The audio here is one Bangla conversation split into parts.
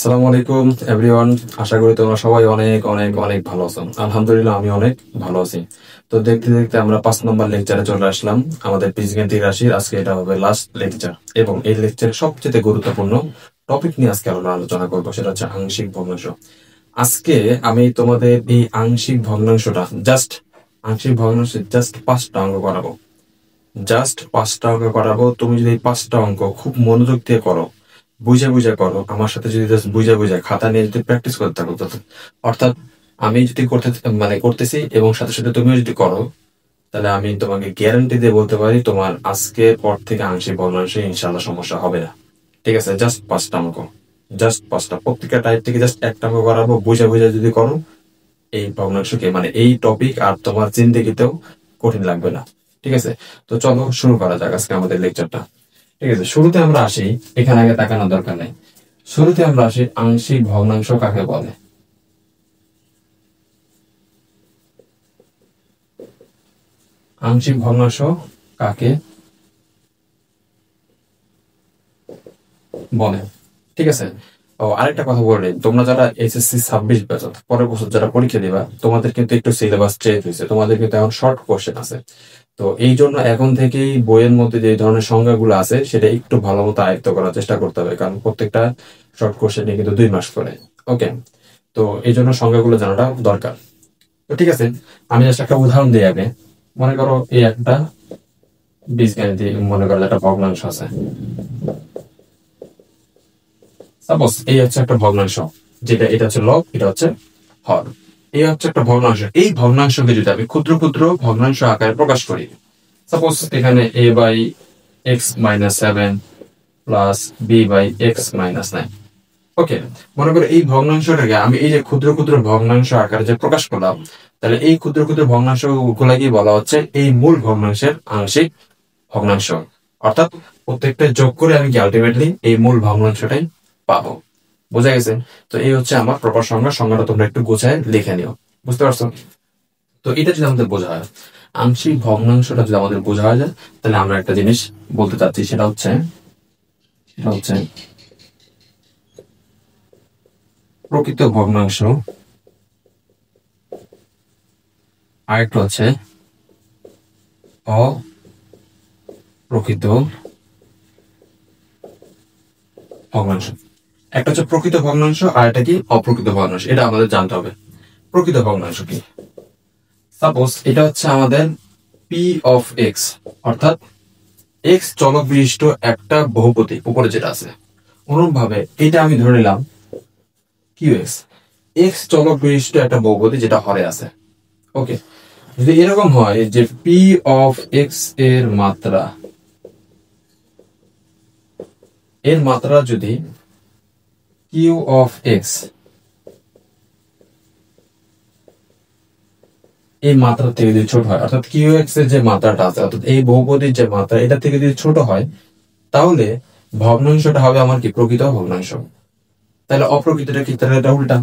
আসসালামু আলাইকুম এভরিওয়ান। আশা করি তোমরা সবাই অনেক অনেক অনেক ভালো আছো। আলহামদুলিল্লাহ আমি অনেক ভালো আছি। তো দেখতে দেখতে আমরা 5 নম্বর লেকচারে চলে আসলাম। আমাদের বীজগাণিতিক রাশির আজকে এটা হবে লাস্ট লেকচার, এবং এই লেকচারের সবচেয়ে গুরুত্বপূর্ণ টপিক নিয়ে আজকে আমরা আলোচনা করবো, সেটা হচ্ছে আংশিক ভগ্নাংশ। আজকে আমি তোমাদের এই আংশিক ভগ্নাংশটা আংশিক ভগ্নাংশ জাস্ট 5টা অঙ্ক করাবো। জাস্ট 5টা অঙ্ক করাবো। তুমি যদি এই 5টা অঙ্ক খুব মনোযোগ দিয়ে করো, বুঝে বুঝে করো, আমার সাথে যদি জাস্ট বুঝে বুঝে খাতা নিয়ে যদি প্র্যাকটিস করতে থাকো, অর্থাৎ আমি যদি করতেছি এবং সাথে সাথে তুমিও যদি করো, তাহলে আমি তোমাকে গ্যারান্টি দিয়ে বলতে পারি তোমার আজকের পর থেকে আংশিক ভগ্নাংশে ইনশাল্লাহ সমস্যা হবে না। ঠিক আছে? জাস্ট 5টা অঙ্ক, জাস্ট 5টা, প্রত্যেকটা টাইপ থেকে জাস্ট একটা অঙ্ক করাবো। বুঝে বুঝে যদি করো, এই ভগ্নাংশকে এই টপিক আর তোমার জিন্দেগিতেও কঠিন লাগবে না। ঠিক আছে? তো চলো শুরু করা যাক আজকে আমাদের লেকচারটা। ঠিক আছে, শুরুতে আমরা আসি, এখানে আগে তাকানোর দরকার নেই। শুরুতে আমরা আসি আংশিক ভগ্নাংশ কাকে বলে। আংশিক ভগ্নাংশ কাকে বলে? ঠিক আছে। ও আরেকটা কথা বলে, তোমরা যারা এসএসসি 26 ব্যাচ পরের বছর যারা পরীক্ষা দিবা, তোমাদের কিন্তু একটু সিলেবাস চেঞ্জ হয়েছে, তোমাদের কিন্তু এখন শর্ট কোশ্চেন আছে। তো এই জন্য এখন থেকেই বইয়ের মধ্যে যে ধরনের সংজ্ঞাগুলো আছে সেটা একটু ভালো মতো আয়ত্ত করার চেষ্টা করতে হবে, কারণ প্রত্যেকটা শর্ট কোশ্চেনে কিন্তু 2 মাস করে। ওকে, তো এই জন্য সংজ্ঞাগুলো জানাটা দরকার। তো ঠিক আছে, আমি জাস্ট একটা উদাহরণ দিই আগে। মনে করো এই একটা বীজগাণিতিক, মনে করো একটা ভগ্নাংশ আছে। সাপোজ এই হচ্ছে একটা ভগ্নাংশ, যেটা এটা হচ্ছে লব, এটা হচ্ছে হর। এই হচ্ছে একটা ভগ্নাংশ। এই ভগ্নাংশকে যদি আমি ক্ষুদ্র ক্ষুদ্র ভগ্নাংশ আকারে প্রকাশ করি, সাপোজ এখানে a by x minus 7 plus b by x minus 9। Okay, মনে করো এই ভগ্নাংশটাকে আমি এই যে ক্ষুদ্র ক্ষুদ্র ভগ্নাংশ আকারে যে প্রকাশ করলাম, তাহলে এই ক্ষুদ্র ক্ষুদ্র ভগ্নাংশ গুলাকে বলা হচ্ছে এই মূল ভগ্নাংশের আংশিক ভগ্নাংশ। অর্থাৎ প্রত্যেকটা যোগ করে আমি কি আলটিমেটলি এই মূল ভগ্নাংশটাই পাবো। বোঝা গেছে? তো এই হচ্ছে আমার প্রপার সংজ্ঞাটা তোমরা একটু গোছায় লিখে নিও। বুঝতে পারছো? তো এটা যদি আমাদের বোঝা হয়, আংশিক ভগ্নাংশটা যদি আমাদের বোঝা হয়ে যায়, তাহলে আমরা একটা জিনিস বলতে চাচ্ছি, সেটা হচ্ছে প্রকৃত ভগ্নাংশ, আরেকটা হচ্ছে অপ্রকৃত ভগ্নাংশ। একটা হচ্ছে প্রকৃত ভগ্নাংশ আর এটা কি অপ্রকৃত ভগ্নাংশ, এটা আমাদের জানতে হবে। প্রকৃত ভগ্নাংশ কি? সাপোজ এটা হচ্ছে আমাদের পি অফ এক্স, অর্থাৎ এক্স চলক বিশিষ্ট একটা বহুপদী, উপরে যেটা আছে। অনুরূপভাবে এটা আমি ধরে নিলাম কিউ এক্স, এক্স চলক বিশিষ্ট একটা বহুপদী যেটা হরে আছে। ওকে, যদি এরকম হয় যে পি অফ এক্স এর মাত্রা যদি কিউ অফ এক্স এই মাত্রা থেকে যদি ছোট হয়, অর্থাৎ কিউ এক্স এর যে মাত্রাটা আছে, অর্থাৎ এই বহুপদীর যে মাত্রা, এটা থেকে যদি ছোট হয়, তাহলে ভগ্নাংশটা হবে আমার কি প্রকৃত ভগ্নাংশ। তাহলে অপ্রকৃতটা কি? তাহলে এটা উল্টা।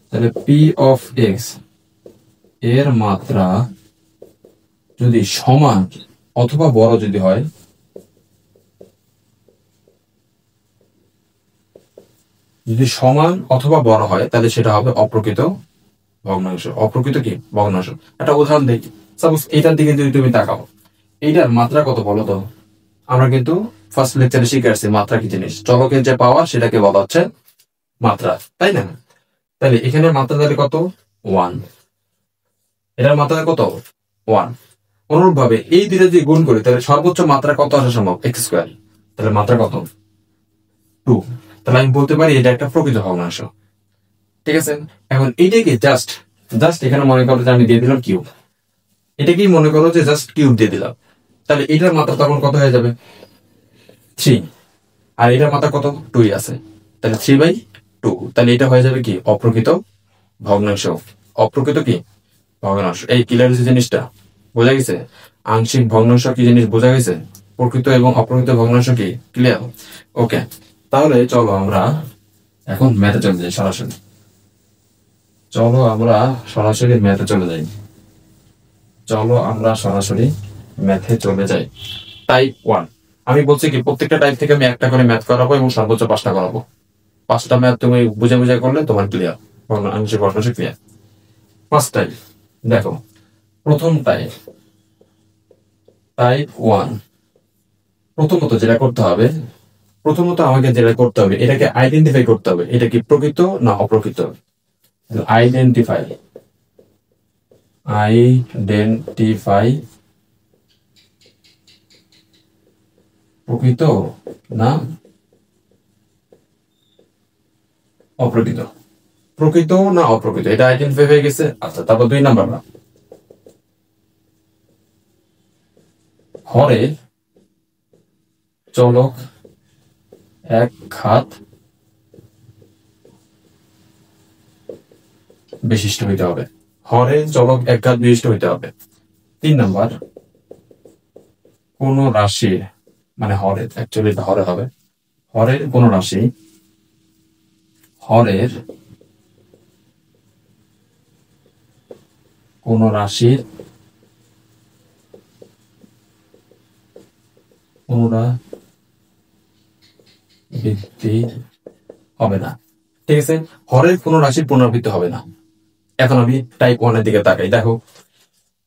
তাহলে পি অফ এক্স এর মাত্রা যদি সমান অথবা বড় যদি হয়, যদি সমান অথবা বড় হয়, তাহলে সেটা হবে অপ্রকৃত ভগ্নাংশ। অপ্রকৃত কি ভগ্নাংশ? একটা উদাহরণ দেখি। সাপোজ এটার দিকে যদি তুমি তাকাও, এইটার মাত্রা কত বলো তো? আমরা কিন্তু ফার্স্ট লেকচারে শিখে আসছি মাত্রা কি জিনিস। চলকের যে পাওয়ার সেটাকে বলা হচ্ছে মাত্রা, তাই না? তাহলে এখানে মাত্রা তাহলে কত? 1। এটার মাত্রা কত? 1। অনুরূপ ভাবে এই দুইটা যদি গুণ করি, তাহলে সর্বোচ্চ মাত্রা কত আসা সম্ভব? X square. তাহলে মাত্রা কত? 2। তাহলে আমি বলতে পারি এটা একটা প্রকৃত ভগ্নাংশ। ঠিক আছে, এখন এইটাকে জাস্ট এখানে মনে করো যে আমি দিয়ে দিলাম কিউব। এটাকেই মনে করো যে জাস্ট কিউব দিয়ে দিলাম, তাহলে এটার মাত্রা তখন কত হয়ে যাবে? 3। আর এটার মাত্রা কত? 2 আছে, তাহলে 3/2। তাহলে এটা হয়ে যাবে কি অপ্রকৃত ভগ্নাংশ। অপ্রকৃত কি ভগ্নাংশ। এই ক্লিয়ার হয়েছে জিনিসটা? বোঝা গেছে? আংশিক ভগ্নাংশ কি জিনিস বোঝা গেছে? প্রকৃত এবং অপ্রকৃত ভগ্নাংশ কি ক্লিয়ার? ওকে, তাহলে চলো আমরা এখন ম্যাথে চলে যাই সরাসরি। ম্যাথে চলে যাই। টাইপ 1। আমি বলছি কি প্রত্যেকটা টাইপ থেকে আমি একটা করে ম্যাথ করাবো এবং সর্বোচ্চ 5টা করাবো। 5টা ম্যাথ তুমি বুঝে বুঝে করলে তোমার ক্লিয়ার, ভগ্নাংশের ভগ্নাংশ ক্লিয়ার। ফার্স্ট টাইপ দেখো, প্রথম টাইপ, টাইপ 1। প্রথমত যেটা করতে হবে, আমাকে যেটা করতে হবে, এটাকে আইডেন্টিফাই করতে হবে, এটা কি প্রকৃত না অপ্রকৃত। আইডেন্টিফাই প্রকৃত না অপ্রকৃত, প্রকৃত না অপ্রকৃত, এটা আইডেন্টিফাই হয়ে গেছে। আচ্ছা, তারপর 2 নাম্বার, হরে চলক এক ঘাত বিশিষ্ট হইতে হবে, হরে চলক এক ঘাত বিশিষ্ট হইতে হবে। 3 নাম্বার, কোন রাশির, মানে হরে, অ্যাকচুয়ালি এটা হরে হবে, হরের কোন রাশি, হরের কোন রাশির পুনরাবৃত্তি হবে না। ঠিক আছে, হরের কোন রাশির পুনরাবৃত্তি হবে না। এখন আমি টাইপ 1 এর দিকে তাকাই। দেখো,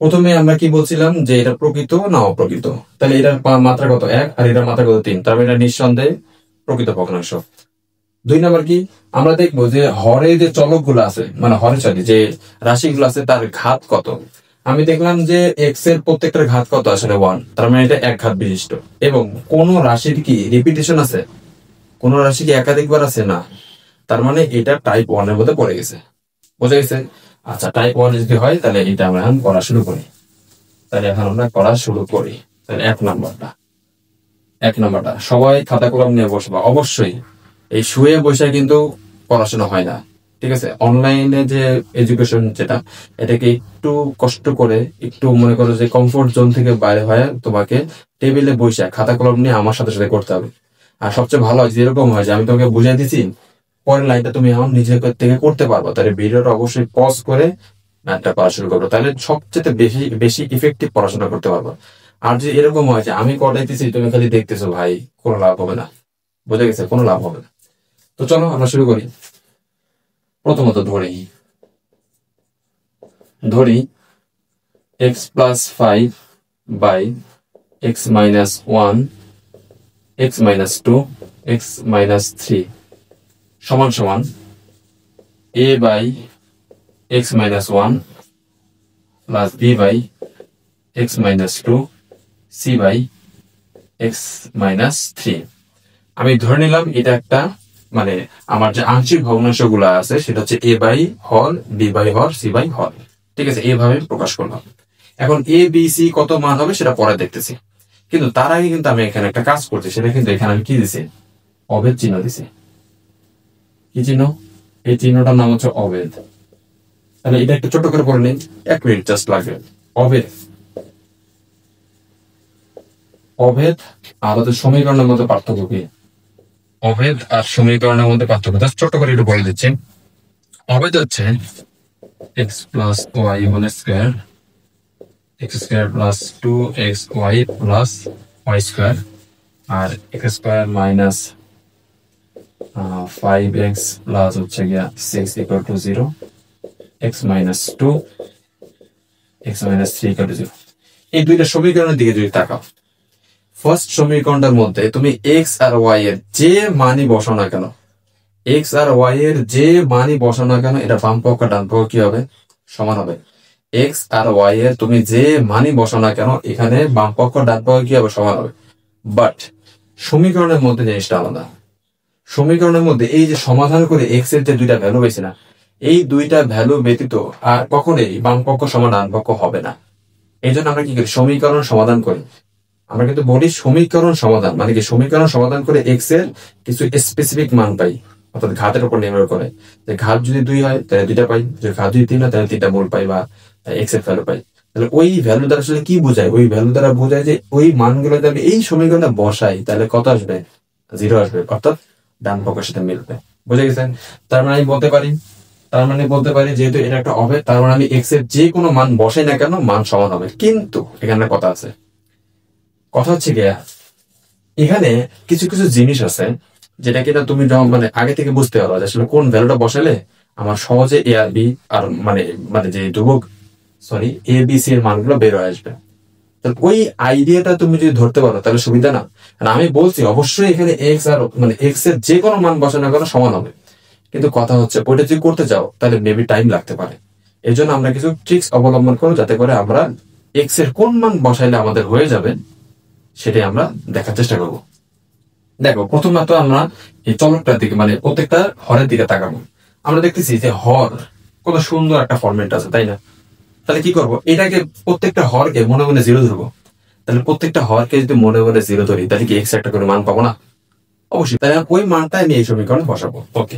প্রথমে আমরা কি বলছিলাম যে এটা প্রকৃত না অপ্রকৃত, তাহলে এটার মাত্রা কত 1 আর এটার মাত্রা কত 3, তার মানে এটা নিঃসন্দেহে প্রকৃত ভগ্নাংশ। 2 নাম্বার কি, আমরা দেখবো যে হরে যে চলক গুলো আছে, মানে হরে সরি যে রাশিগুলো আছে তার ঘাত কত। আমি দেখলাম যে এক্স এর প্রত্যেকটার ঘাত কত, আসলে 1, তার মানে এটা এক ঘাত বিশিষ্ট। এবং কোন রাশির কি রিপিটেশন আছে, কোন রাশি কি একাধিকবার আছে না, তার মানে এটা টাইপ 1 এর মধ্যে পড়ে গেছে। বোঝা গেছে? আচ্ছা, টাইপ 1 যদি হয় তাহলে এটা আমরা এখন করা শুরু করি। তাহলে এক নাম্বারটা সবাই খাতা কলম নিয়ে বসবা। অবশ্যই এই শুয়ে বসে কিন্তু পড়াশোনা হয় না, ঠিক আছে? অনলাইনে যে এডুকেশন যেটা, এটাকে একটু কষ্ট করে, একটু মনে করো যে কমফোর্ট জোন থেকে বাইরে হয়ে তোমাকে টেবিলে বসে খাতা কলম নিয়ে আমার সাথে সাথে করতে হবে। আর সবচেয়ে ভালো হয় যেরকম হয় যে আমি তোমাকে বুঝিয়ে দিচ্ছি, পরের লাইনটা তুমি এখন নিজের থেকে করতে পারবো, তাহলে ভিডিওটা অবশ্যই পজ করে ম্যাথটা পড়া শুরু করবো, তাহলে সবচেয়ে বেশি বেশি ইফেক্টিভ পড়াশোনা করতে পারবো। আর যে এরকম হয় যে আমি করাইতেছি তুমি খালি দেখতেছো, ভাই কোনো লাভ হবে না। বোঝা গেছে? কোনো লাভ হবে না। তো চলো আমরা শুরু করি। প্রথমত ধরি x+5 by x-1 x-2 x-3 সমান সমান a by x-1 plus b by x-2 c by x-3। আমি ধরে নিলাম এটা একটা, মানে আমার যে আংশিক ভগ্নাংশ গুলা আছে সেটা হচ্ছে a বাই হর, b বাই হর, c বাই হর। ঠিক আছে, এইভাবে প্রকাশ করলাম। এখন a b c কত মান হবে সেটা পরে দেখতেছি, কিন্তু তার আগে কিন্তু আমি এখানে একটা কাজ করছি, সেটা কিন্তু এখানে আমি কি দিছি, অভেদ চিহ্ন দিছি। কি চিহ্ন? এই চিহ্নটার নাম হচ্ছে অভেদ। তাহলে এটা একটু ছোট করে পড়ে নিন, 1 মিনিট জাস্ট লাগবে। অভেদ আর হচ্ছে সমীকরণের মধ্যে পার্থক্য কি? অভেদ আর সমীকরণের মধ্যে পার্থক্য জাস্ট ছোট করে একটু বলে দিচ্ছি। অভেদ হচ্ছে x+y whole square, x² plus 2xy plus y², আর x² মাইনাস 5x প্লাস হচ্ছে গিয়া 6 equal to 0, x-2 x-3 equal to 0। এই দুইটা সমীকরণের দিকে যদি তাকাও, ফার্স্ট সমীকরণটার মধ্যে তুমি x আর y এর যে মানই বসাও না কেন, x আর y এর যে মানই বসাও না কেন, এটা বাম পক্ষ ডান পক্ষ কি হবে, সমান হবে। x আর y এর তুমি যে মানই বসাও না কেন, এখানে বাম পক্ষ ডান পক্ষ কি হবে, সমান হবে। বাট সমীকরণের মধ্যে জিনিসটা আলাদা। সমীকরণের মধ্যে এই যে সমাধান করে x এর যে দুইটা ভ্যালু পেয়েছি না, এই দুইটা ভ্যালু ব্যতীত আর কখনোই বাম পক্ষ সমান ডান পক্ষ হবে না। এই জন্য আমরা কি করি, সমীকরণ সমাধান করি। আমরা কিন্তু বলি সমীকরণ সমাধান, মানে কি সমীকরণ সমাধান করে x এর কিছু স্পেসিফিক মান পাই, অর্থাৎ ঘাতের উপর নির্ভর করে। যে ঘাত যদি 2 হয় তাহলে 2টা পাই, যদি ঘাত যদি 3 হয় তাহলে 3টা মূল পাই, বা x এর ভ্যালু পাই। তাহলে ওই ভ্যালু দ্বারা আসলে কি বোঝায়, ওই ভ্যালু দ্বারা বোঝায় যে ওই মানগুলো যদি আমি এই সমীকরণে বসাই তাহলে কত আসবে, 0 আসবে, অর্থাৎ ডান পক্ষের সাথে মিলবে। বুঝে গেছেন? তার মানে বলতে পারি যেহেতু এটা একটা অভেদ, তার মানে আমি x এর যে কোনো মান বসাই না কেন মান সমান হবে। কিন্তু এখানে কথা আছে, কথা হচ্ছে গিয়া এখানে কিছু কিছু জিনিস আছে যেটা কিনা তুমি যখন মানে আগে থেকে বুঝতে পারো যে আসলে কোন ভ্যালুটা বসালে আমার সহজে এ আর বি আর মানে মানে যে ধ্রুবক সরি এ বি সি এর মানগুলো বের হয়ে আসবে। তাহলে ওই আইডিয়াটা তুমি যদি ধরতে পারো তাহলে সুবিধা না। আর আমি বলছি অবশ্যই এখানে এক্স আর মানে এক্স এর যে কোনো মান বসানো কেন সমান হবে, কিন্তু কথা হচ্ছে ওইটা যদি করতে যাও তাহলে মেবি টাইম লাগতে পারে। এই জন্য আমরা কিছু ট্রিক্স অবলম্বন করবো যাতে করে আমরা এক্স এর কোন মান বসাইলে আমাদের হয়ে যাবে সেটাই আমরা দেখার চেষ্টা করব। দেখো প্রথমত আমরা এই চলকটার দিকে মানে প্রত্যেকটা হরের দিকে তাকাবো। আমরা দেখতেছি যে হর কত সুন্দর একটা ফরম্যাট আছে, তাই না? তাহলে কি করব, এটাকে প্রত্যেকটা হরকে মনে মনে জিরো ধরবো। তাহলে প্রত্যেকটা হরকে যদি মনে মনে জিরো ধরি তাহলে কি এক্স একটা করে মান পাবো না? অবশ্যই। তাহলে ওই মানটা আমি এই সমীকরণে বসাবো। ওকে,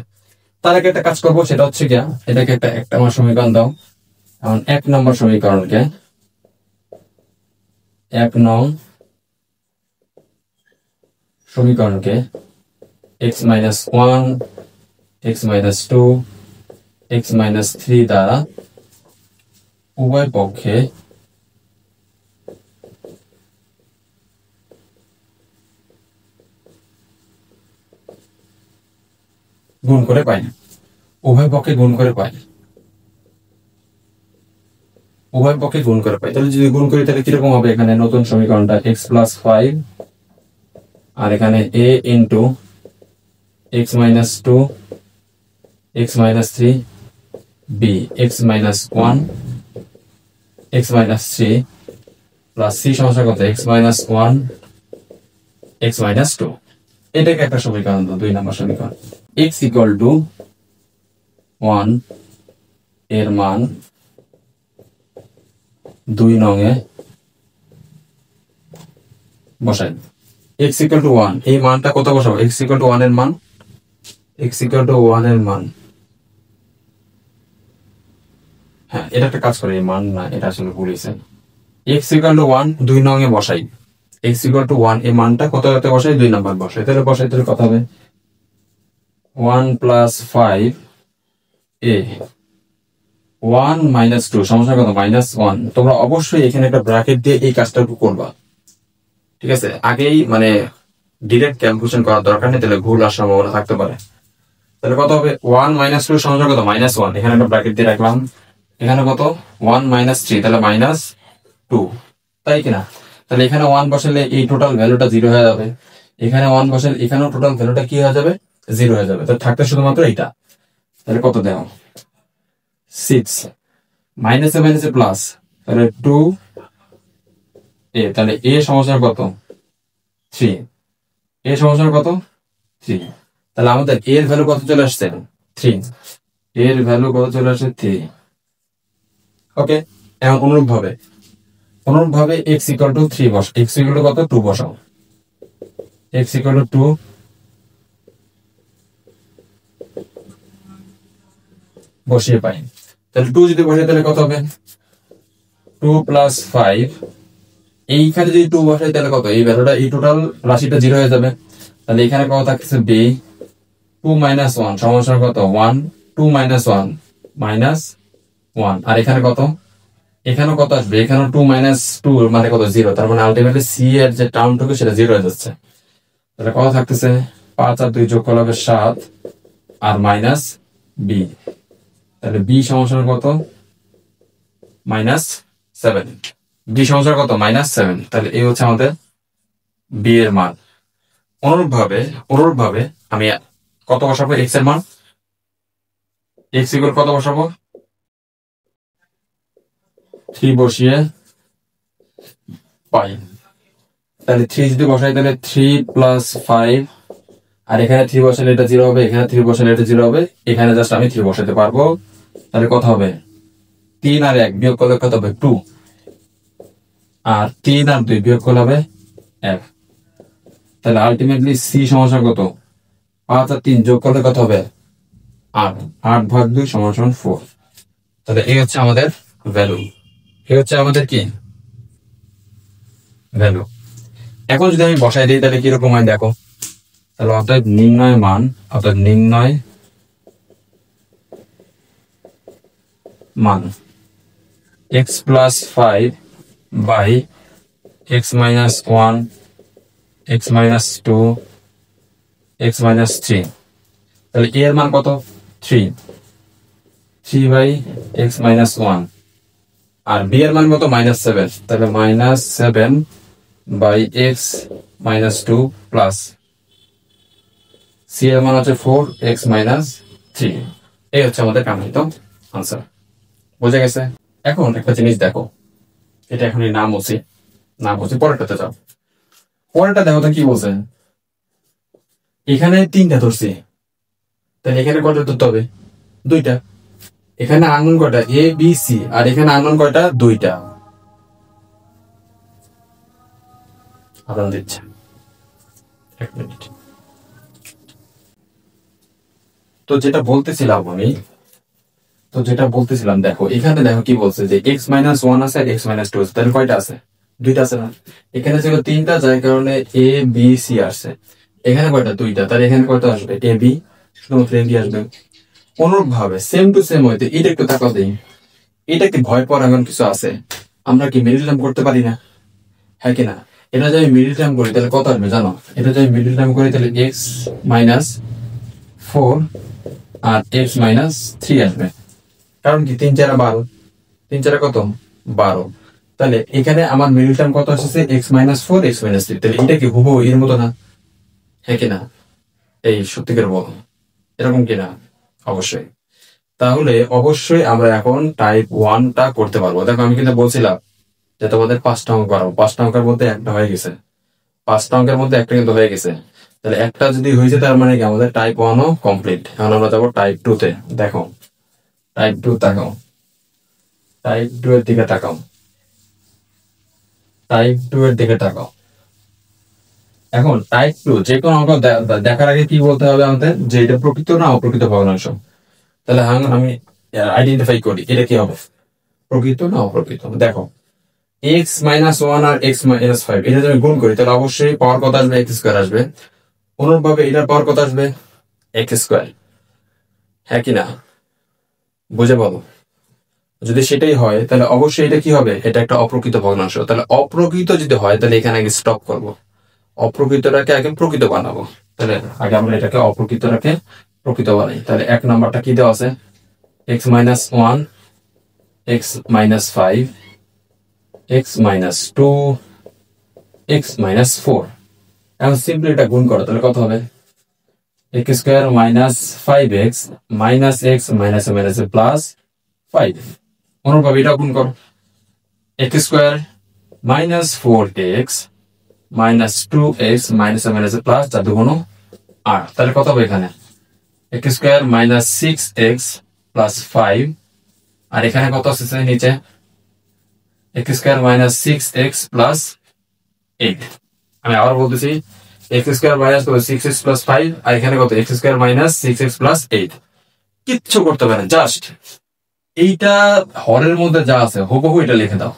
তার আগে একটা কাজ করবো, সেটা হচ্ছে গিয়া এটাকে একটা আমার সমীকরণ দাও। এখন 1 নম্বর সমীকরণকে 1 নং সমীকরণকে x-1 x-2 x-3 দ্বারা উভয় পক্ষে গুণ করে পাই। উভয় পক্ষে গুণ করে পাই, উভয় পক্ষে গুণ করে পাই। তাহলে যদি গুণ করি তাহলে কিরকম হবে? এখানে নতুন সমীকরণটা x+5 আর এখানে a into x-2 x-3 b x-1 x-3 plus c সমস্যা কত? x-1 x-2। এটাকে একটা সমীকরণ দাও, 2 নম্বর সমীকরণ। x ইকুয়াল টু 1 এর মান 2 নং এ বসাই। x ইকুয়াল টু 1 এই মানটা কত বসাবো? x ইকুয়াল টু 1 এর মান, x ইকুয়াল টু 1 এর মান, হ্যাঁ এটা একটা কাজ করে, এই মান না, এটা আসলে ভুলেছেন। x ইকুয়াল টু 1 2 নং এ বসাই। x ইকুয়াল টু 1 এই মানটা কত হতে বসাই? 2 নাম্বার বসাই। তাহলে বসাই তাহলে কত হবে? 1 প্লাস 5 a 1 মাইনাস 2 সমস্যা কত? -1। তোমরা অবশ্যই এখানে একটা ব্র্যাকেট দিয়ে এই কাজটা করবা, ঠিক আছে? আগেই মানে ডিরেক্ট ক্যালকুলেশন করার দরকার নেই, তাহলে ভুল আসার সম্ভাবনা থাকতে পারে। তাহলে কত হবে? 1 মাইনাস 2 সমস্যা কত? -1। এখানে একটা ব্র্যাকেট দিয়ে রাখলাম। এখানে কত? 1 মাইনাস 3 তাহলে -2, তাই কিনা? তাহলে এখানে 1 বসালে এই টোটাল ভ্যালুটা 0 হয়ে যাবে। এখানে 1 বসালে এখানেও টোটাল ভ্যালুটা কি হয়ে যাবে? 0 হয়ে যাবে। তাহলে থাকতে শুধুমাত্র এইটা। তাহলে কত দেও? 6 মাইনাসে মাইনাসে প্লাস, তাহলে 2 a। তাহলে a সমস্যা কত? 3। a সমস্যা কত? 3। তাহলে আমাদের a এর ভ্যালু কত চলে আসছে? 3। এর ভ্যালু কত চলে আসছে? 3। ওকে, এখন অনুরূপভাবে x ইকুয়াল টু 3 বসাও। x ইকুয়াল টু কত? 2 বসাও। x ইকুয়াল টু 2 বসিয়ে পাই। তাহলে 2 যদি বসাই তাহলে কত হবে? 2 প্লাস 5, এইখানে যদি 2 বসাই তাহলে কত? এই ভ্যালুটা এই টোটাল রাশিটা 0 হয়ে যাবে। তাহলে এখানে কত থাকছে? b 2 মাইনাস 1 সমস্যা কত? 1 2 মাইনাস 1 -1। আর এখানে কত? এখানেও কত আসবে? এখানেও 2 মাইনাস 2 মানে কত? 0। তার মানে আলটিমেটলি c এর যে টার্মটুকু সেটা 0 হয়ে যাচ্ছে। তাহলে কত থাকতেছে? 5 আর 2 যোগ করলে হবে 7 আর মাইনাস b। তাহলে b সমস্যা কত? -7। b সমস্যা কত? -7। তাহলে এই হচ্ছে আমাদের b এর মান। অনুরূপভাবে আমি কত বসাবো? x এর মান x ইকুয়াল কত বসাবো? 3 বসিয়ে পাই। তাহলে 3 যদি বসাই তাহলে 3 প্লাস 5, আর এখানে 3 বসালে এটা 0 হবে, এখানে 3 বসালে এটা 0 হবে, এখানে জাস্ট আমি 3 বসাতে পারবো। তাহলে কত হবে? 3 আর 1 বিয়োগ করলে কত হবে? 2। আর 3 আর 2 বিয়োগ করলে হবে 1। তাহলে আলটিমেটলি c সমস্যা কত? 5 আর 3 যোগ করলে কত হবে? 8। 8 ভাগ 2 সমান 4। তাহলে এই হচ্ছে আমাদের ভ্যালু। এই হচ্ছে আমাদের কি ভ্যালু। এখন যদি আমি বসাই দিই তাহলে কিরকম হয় দেখো। তাহলে অর্থাৎ নির্ণয় মান x plus 5 by x minus 1 x minus 2 X minus three, তাহলে এ এর মান কত? Three, three by x minus one, আর বি এর মান কত? মাইনাস সেভেন, তাহলে minus seven by x minus two plus C এর মান হচ্ছে ফোর এক্স মাইনাস থ্রি। এই হচ্ছে আমাদের কাঙ্ক্ষিত আনসার। বোঝা গেছে? এখন একটা জিনিস দেখো, এটা এখন নাম হচ্ছে পরেরটাতে যাও। পরেরটা দেখো তো কি বলছে, এখানে তিনটা ধরছি, তাহলে এখানে কয়টা ধরতে হবে? দুইটা। এখানে আননোন কয়টা? এ বি সি, আর এখানে আননোন কয়টা? দুইটা। আদান দিচ্ছে, এক মিনিট। তো যেটা বলতেছিলাম দেখো, এখানে দেখো কি বলছে যে এক্স মাইনাস ওয়ান আছে আর এক্স মাইনাস টু আছে, তাহলে কয়টা আছে? দুইটা আছে না? এখানে ছিল তিনটা, যার কারণে এ বি সি আসছে। এখানে কয়টা? দুইটা, তাহলে এখানে কয়টা আসবে? এ বি, শুধুমাত্র এ বি আসবে। অনুরূপ ভাবে সেম টু সেম হইতে এটা একটু তাকাও দিই, এটা কি ভয় পাওয়ার এমন কিছু আছে? আমরা কি মিডিল টার্ম করতে পারি না? হ্যাঁ কি না? এটা যদি আমি মিডিল টার্ম করি তাহলে কত আসবে জানো? এটা যদি আমি মিডিল টার্ম করি তাহলে এক্স মাইনাস ফোর আর এক্স মাইনাস থ্রি আসবে। কারণ কি? তিন চারা 12, তিন চারা কত? 12। তাহলে এখানে আমার মিডিল টার্ম কত আসছে? X minus four X minus three. তাহলে এটা কি হুবহু এর মতো না? হ্যাঁ কিনা? এই সত্যিকার বলো, এরকম কিনা? অবশ্যই। তাহলে অবশ্যই আমরা এখন টাইপ 1টা করতে পারবো। দেখো আমি কিন্তু বলছিলাম যে তোমাদের 5টা অঙ্ক করাবো, 5টা অঙ্কের মধ্যে একটা হয়ে গেছে, 5টা অঙ্কের মধ্যে একটা কিন্তু হয়ে গেছে। তাহলে একটা যদি হয়েছে তার মানে কি আমাদের টাইপ 1ও কমপ্লিট। এখন আমরা যাবো টাইপ 2তে। দেখো টাইপ 2 তাকাও, টাইপ 2 এর দিকে তাকাও, টাইপ 2 এর দিকে তাকাও। এখন টাইপ 2 যে কোনো অঙ্ক দেখার আগে কি বলতে হবে আমাদের? যে এটা প্রকৃত না অপ্রকৃত ভগ্নাংশ। তাহলে আমি আইডেন্টিফাই করি এটা কি হবে, প্রকৃত না অপ্রকৃত। দেখো এক্স মাইনাস ওয়ান আর এক্স মাইনাস ফাইভ, এটা যদি গুণ করি তাহলে অবশ্যই পাওয়ার কত আসবে? এক্স স্কোয়ার আসবে। অনুরূপভাবে এটার পাওয়ার কত আসবে? X square. হ্যাঁ কি না? বুঝে বলো। যদি সেটাই হয় তাহলে অবশ্যই এটা কি হবে? এটা একটা অপ্রকৃত ভগ্নাংশ। তাহলে অপ্রকৃত যদি হয় তাহলে এখানে আগে স্টপ করবো, অপ্রকৃতটাকে আগে প্রকৃত বানাবো। তাহলে আগে আমরা এটাকে অপ্রকৃতটাকে প্রকৃত বানাই। তাহলে এক নাম্বারটা কি দেওয়া আছে? X minus one x minus five X minus two X minus four. এখন সিম্পলি এটা গুণ করো, তাহলে কত হবে? X square minus five X minus X minus minus plus five. অনুরূপভাবে এটা গুণ করো, X square minus four X minus two X minus minus plus চার দুগুণ আট। তাহলে কত হবে এখানে? X square minus six X plus five, আর এখানে কত আসছে নিচে? X square minus six X plus eight. আমি আবার বলতেছি, X square minus six X plus five, আর এখানে কত? X square minus six X plus eight. কিচ্ছু করতে পারে, জাস্ট এইটা হরের মধ্যে যা আছে হুবহু এটা লিখে দাও।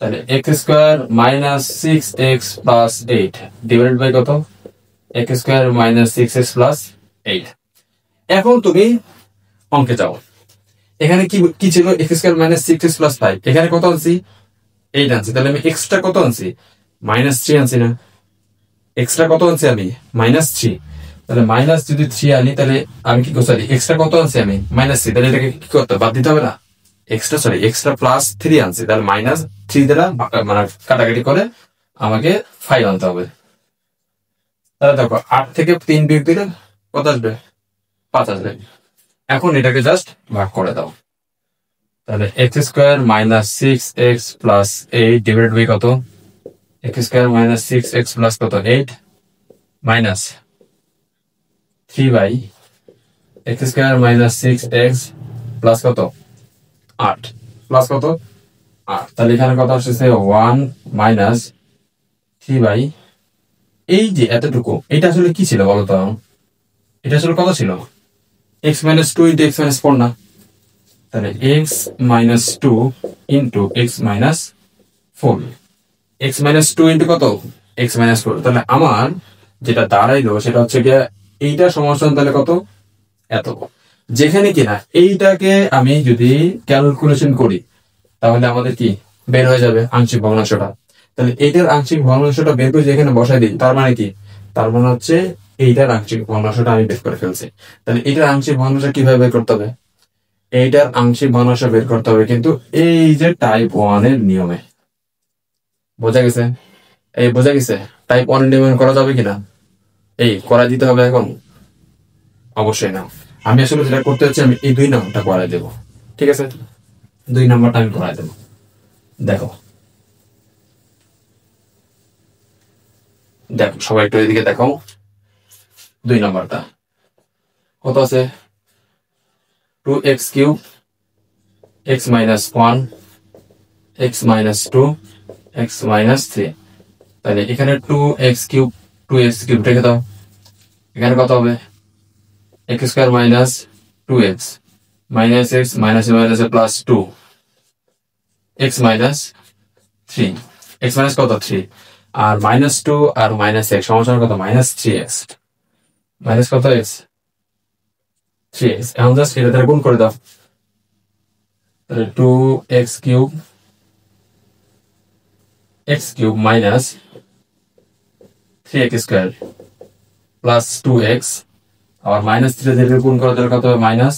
তাহলে X square minus six X plus eight divide by কত? X square minus six X plus eight. এখন তুমি অঙ্কে যাও, এখানে কি ছিল? X square minus six X plus five, এখানে কত আনছি? এইট আনছি। তাহলে আমি এক্সট্রা কত আনছি? মাইনাস থ্রি আনছি না? এক্সট্রা কত আনছি আমি? Minus three. তাহলে মাইনাস যদি থ্রি আনি তাহলে আমি কি করছি? এক্সট্রা কত আনছি আমি? Minus three. তাহলে এটাকে কি করতে বাদ দিতে হবে না? এক্সট্রা প্লাস থ্রি আনছি, তাহলে মাইনাস থ্রি দ্বারা মানে কাটাকাটি করে আমাকে ফাইভ আনতে হবে। তাহলে দেখো আট থেকে তিন বিয়োগ দিলে কত আসবে? পাঁচ আসবে। এখন এটাকে জাস্ট ভাগ করে দাও। তাহলে X square minus six X plus eight divide by কত? X square minus six X plus কত? Eight minus three by x square minus six X plus কত? আট প্লাস কত? আট। তাহলে এখানে কত আসছে? ওয়ান মাইনাস থ্রি বাই, এই যে এতটুকু, এটা আসলে কি ছিল বলতো? এটা আসলে কত ছিল? X minus two into X minus four না? তাহলে X minus two into X minus four, X minus two into কত? X minus four. তাহলে আমার যেটা দাঁড়াইলো সেটা হচ্ছে গিয়ে এইটা সমান তাহলে কত? এত। যেখানে কিনা এইটাকে আমি যদি ক্যালকুলেশন করি তাহলে আমাদের কি বের হয়ে যাবে? আংশিক ভগ্নাংশটা। তাহলে এইটার আংশিক ভগ্নাংশটা বের করে যেখানে বসাই দিই, তার মানে কি তার মানে হচ্ছে এইটার আংশিক ভগ্নাংশটা আমি বের করে ফেলছি। তাহলে এইটার আংশিক ভগ্নাংশ কিভাবে বের করতে হবে? এইটার আংশিক ভগ্নাংশ বের করতে হবে কিন্তু এই যে টাইপ 1 এর নিয়মে। বোঝা গেছে? এই বোঝা গেছে টাইপ 1 এর নিয়মে করা যাবে কিনা? এই করা দিতে হবে এখন? অবশ্যই না। আমি আসলে যেটা করতে হচ্ছে আমি এই 2 নাম্বারটা করাই দেবো। ঠিক আছে, 2 নাম্বারটা আমি করাই দেবো। দেখো দেখো সবাই একটু এদিকে দেখো, 2 নাম্বারটা কত আছে? 2x cube x minus 1 x minus 2 x minus 3। তাহলে এখানে 2x কিউব 2x কিউব রেখে দাও, এখানে কত হবে? x square minus 2x minus x minus minus plus 2 x minus 3 x minus কত 3 আর মাইনাস 2 আর মাইনাস x সমান কত? মাইনাস 3x মাইনাস কত x 3x। এখন জাস্ট এটা দ্বারা গুণ করে দাও, তাহলে 2x cube x cube minus 3x square plus 2x আর মাইনাস 3 দিয়ে গুণ করে দিলে কত হবে? মাইনাস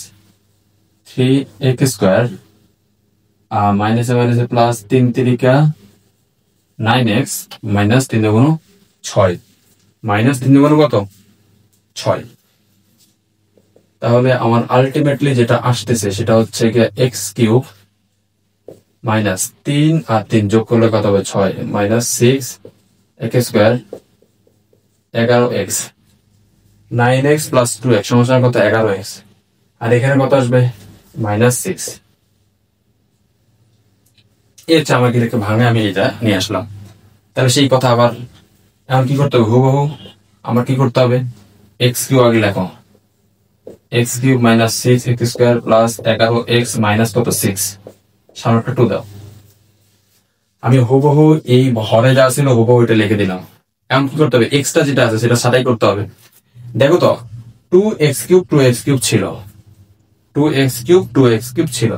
3x স্কোয়ার আর মাইনাসে মাইনাসে প্লাস 3 3 9x মাইনাস 3 দুগুণ 6 মাইনাস 3 দুগুণ কত? 6। তাহলে আমার আলটিমেটলি যেটা আসতেছে সেটা হচ্ছে গিয়ে x কিউব মাইনাস 3 আর 3 যোগ করলে কত হবে? 6 minus 6 x square 11x 9x plus 2x সমান কত? 11x আর এখানে কত আসবে? মাইনাস 6। এর চেয়ে আমাকে রেখে ভাঙে আমি এটা নিয়ে আসলাম। তাহলে সেই কথা আবার এখন কি করতে হবে? হুবহু আমার কি করতে হবে? এক্স কিউব আগে লেখো, x cube minus 6 x square plus 11x minus কত? 6 সামনে একটা 2 দাও। আমি হুবহু এই হরে যা ছিল হুবহু এটা লিখে দিলাম। এখন কি করতে হবে? এক্সটা যেটা আছে সেটা সাদাই করতে হবে। দেখো তো 2x কিউব 2x কিউব ছিল, 2x কিউব 2x কিউব ছিল,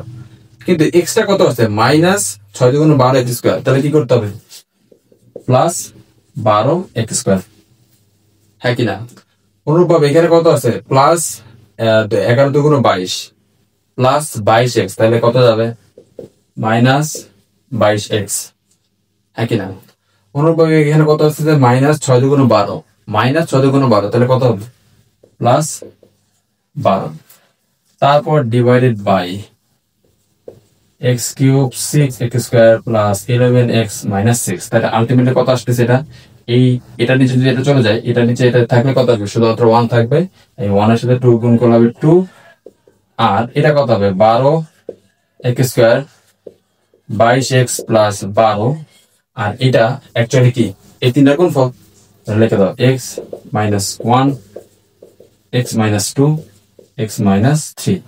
কিন্তু এক্সটা কত আছে? মাইনাস 6 দুগুণ 12 এক্স স্কোয়ার। তাহলে কি করতে হবে? প্লাস 12 এক্স স্কোয়ার, হ্যাঁ কিনা? অনুরূপভাবে এখানে কত আছে? প্লাস 11 দুগুণ 22 প্লাস 22x, তাহলে কত যাবে? মাইনাস 22x, হ্যাঁ কিনা? অনুরূপভাবে এখানে কত আছে? মাইনাস 6 দুগুণ 12 মাইনাস 6 দুগুণ 12, তাহলে কত হবে? প্লাস 12। তারপর divided by x cube 6x square plus 11x minus 6। তাহলে আলটিমেটলি কত আসতেছে? এটা নিচে যদি এটা চলে যায়, এটা নিচে এটা থাকলে কত আসবে? শুধুমাত্র 1 থাকবে। এই 1 এর সাথে 2 গুণ করলে হবে 2 আর এটা কত হবে? 12x স্কোয়ার 22x প্লাস 12 আর এটা অ্যাকচুয়ালি কি? এই তিনটার গুণফল। তাহলে লিখে দাও x minus 1 x minus 2 x minus 3,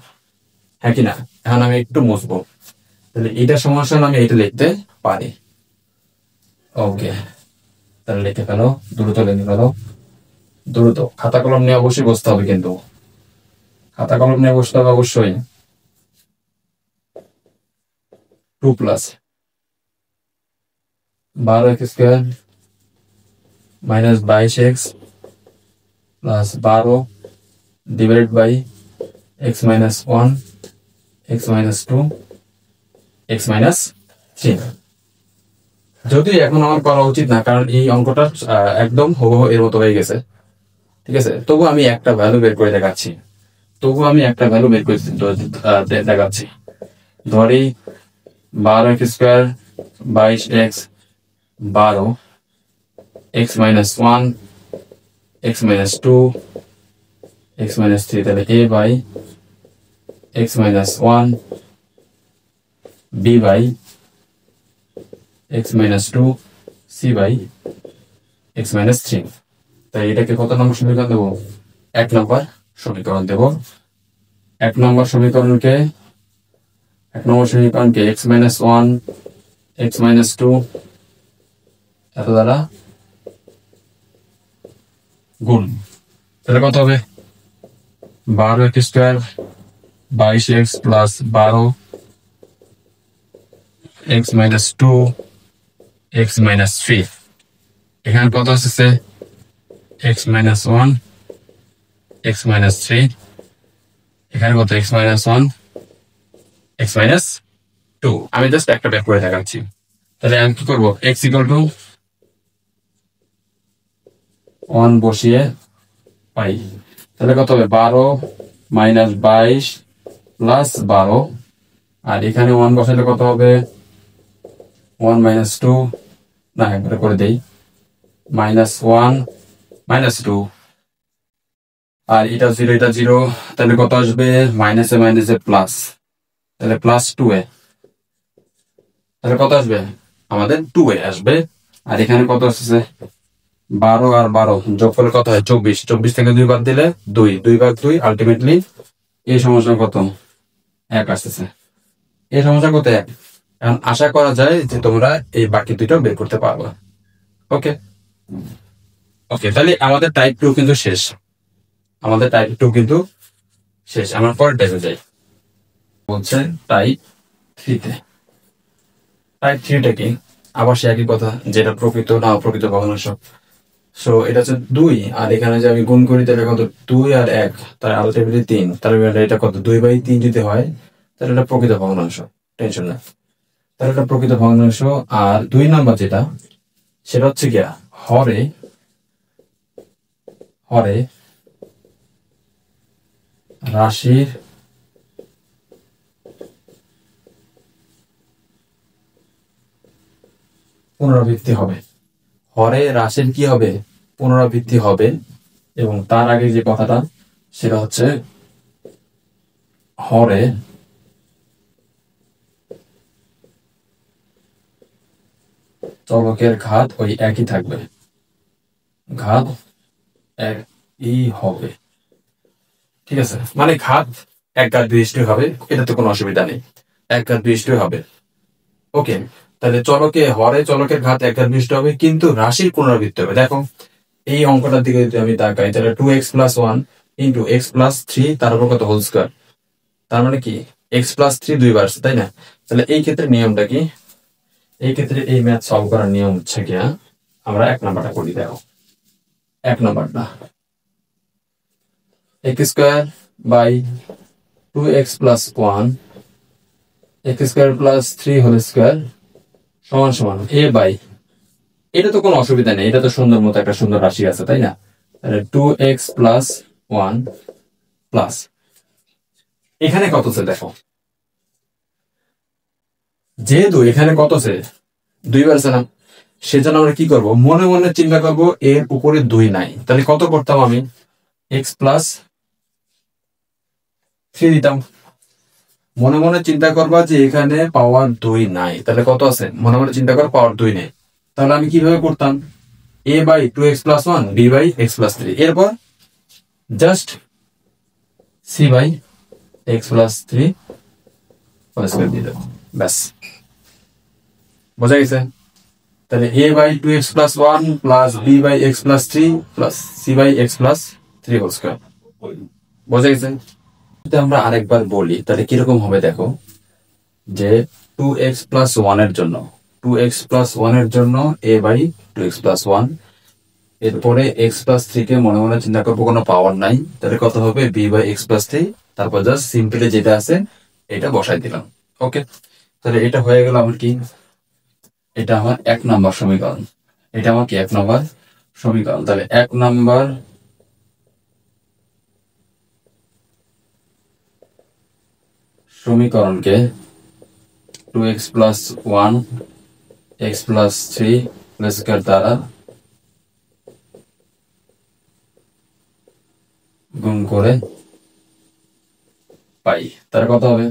হ্যাঁ কিনা? এখন আমি একটু মুছবো, তাহলে এটা সমস্যা আমি এটা লিখতে পারি। ওকে, তাহলে লিখে ফেলো, দ্রুত লিখে ফেলো, দ্রুত। খাতা কলম নিয়ে অবশ্যই বসতে হবে, কিন্তু খাতা কলম নিয়ে বসতে হবে অবশ্যই। 2 plus 12x square minus 22x plus 12 divided by x minus 1 x minus 2 x minus 3। যদিও এখন আমার করা উচিত না, কারণ এই অঙ্কটা একদম হুবহু এর মতো হয়ে গেছে, ঠিক আছে? তবু আমি একটা ভ্যালু বের করে দেখাচ্ছি, দেখাচ্ছি। ধরি 12x square 22x 12 x minus 1 x minus 2 x minus 3, তাহলে a by x minus 1 b by x minus 2 c by x minus 3। তাই এটাকে কত নম্বর সমীকরণ দেবো? 1 নম্বর সমীকরণ দেব। 1 নম্বর সমীকরণকে x মাইনাস 1 x মাইনাস 2 এত দ্বারা গুণ, তাহলে কত হবে? 12x square 22x plus 12 x minus 2 x minus 3। এখানে কত আসছে? X minus one, x minus three, এখানে কত x minus one, x minus two. আমি জাস্ট একটা বের করে দেখাচ্ছি। তাহলে আমি কি করবো, এক্স ইকুয়াল টু ওয়ান বসিয়ে পাই, তাহলে কত হবে 12 মাইনাস 22 প্লাস 12, আর এখানে ওয়ান বসালে কত হবে 1 মাইনাস 2, না একবারে করে দেই, মাইনাস 1 মাইনাস 2, আর এটা 0 এটা 0, তাহলে কত আসবে মাইনাসে মাইনাসে প্লাস, তাহলে প্লাস 2a, তাহলে কত আসবে আমাদের 2a আসবে। আর এখানে কত আসছে 12 আর 12 যোগ করলে কত হয় 24, 24 থেকে 2 বাদ দিলে 2, 2 ভাগ 2, আলটিমেটলি এই সমস্যা কত 1 আসতেছে। এই সমস্যা কত 1, এখন আশা করা যায় যে তোমরা এই বাকি দুইটাও বের করতে পারবে। ওকে ওকে, তাহলে আমাদের টাইপ 2 কিন্তু শেষ, আমাদের টাইপ 2 কিন্তু শেষ। আমরা পরের টাইপে যাই, বলছে টাইপ 3 তে। টাইপ 3টা কি, আবার সে একই কথা, যেটা প্রকৃত না অপ্রকৃত ভগ্নাংশ। সো এটা হচ্ছে 2, আর এখানে যে আমি গুণ করি তাহলে কত 2 আর 1, তার আলটিমেটলি 3, তাহলে এটা কত 2/3 যদি হয় তাহলে এটা প্রকৃত ভগ্নাংশ, টেনশন না, তাহলে এটা প্রকৃত ভগ্নাংশ। আর 2 নাম্বার যেটা, সেটা হচ্ছে কি হরে হরে রাশির পুনরাবৃত্তি হবে, হরে রাশির কি হবে পুনরাবৃত্তি হবে। এবং তার আগে যে কথাটা সেটা হচ্ছে হরে চলকের ঘাত ওই একই থাকবে, ঘাত একই হবে, ঠিক আছে, মানে ঘাত এক ঘাত বিশিষ্ট হবে, এটাতে কোনো অসুবিধা নেই, এক ঘাত বিশিষ্ট হবে। ওকে, তাহলে হরে চলকের ঘাত এক ঘাত বিশিষ্ট হবে, কিন্তু রাশির পুনরাবৃত্তি হবে। দেখো এই অঙ্কটার দিকে যদি আমি তাকাই, তাহলে 2x plus 1 into x plus 3 তার উপর কত হোল স্কয়ার, তার মানে কি এক্স প্লাস 3 দুইবার আসছে, তাই না? তাহলে এই ক্ষেত্রে নিয়মটা কি, এই ক্ষেত্রে এই ম্যাথ সলভ করার নিয়ম হচ্ছে কি, আমরা 1 নাম্বারটা করি। দেখো 1 নাম্বারটা x square by 2x plus 1 x square plus 3 whole square সমান সমান a বাই, এটা তো কোনো অসুবিধা নেই, এটা তো সুন্দর মতো একটা সুন্দর রাশি আছে, তাই না? তাহলে 2x প্লাস 1 প্লাস এখানে কত আছে দেখো, যেহেতু এখানে কত আছে 2 বার আছে না, সেজন্য আমরা কি করব, মনে মনে চিন্তা করব এর উপরে 2 নাই, তাহলে কত করতাম আমি x প্লাস 3 দিতাম। মনে মনে চিন্তা করবা যে এখানে পাওয়ার 2 নাই, তাহলে কত আছে মনে মনে চিন্তা কর পাওয়ার 2 নেই, তাহলে আমি কিভাবে করতাম a by 2x plus 1 b by x plus 3, এরপর just c by x plus 3 whole square দিয়ে দেবো, ব্যাস বোঝা গেছে। তাহলে a by 2x plus 1 plus b by x plus 3 plus c by x plus 3 whole square, বোঝা গেছে। যদি আমরা আরেকবার বলি তাহলে কিরকম হবে দেখো, যে 2x প্লাস 1 এর জন্য 2x প্লাস 1 এর জন্য a বাই 2x প্লাস 1, এরপরে x প্লাস 3 কে মনে মনে চিন্তা করবো, কোনো পাওয়ার নাই, তাহলে কত হবে b বাই x প্লাস 3, তারপর জাস্ট সিম্পলি যেটা আছে এটা বসাই দিলাম। ওকে, তাহলে এটা হয়ে গেল আমার কি, এটা আমার 1 নাম্বার সমীকরণ, এটা আমার কি 1 নাম্বার সমীকরণ। তাহলে 1 নাম্বার সমীকরণকে 2x plus 1 x plus 3 plus square দ্বারা গুণ করে পাই, তার কত হবে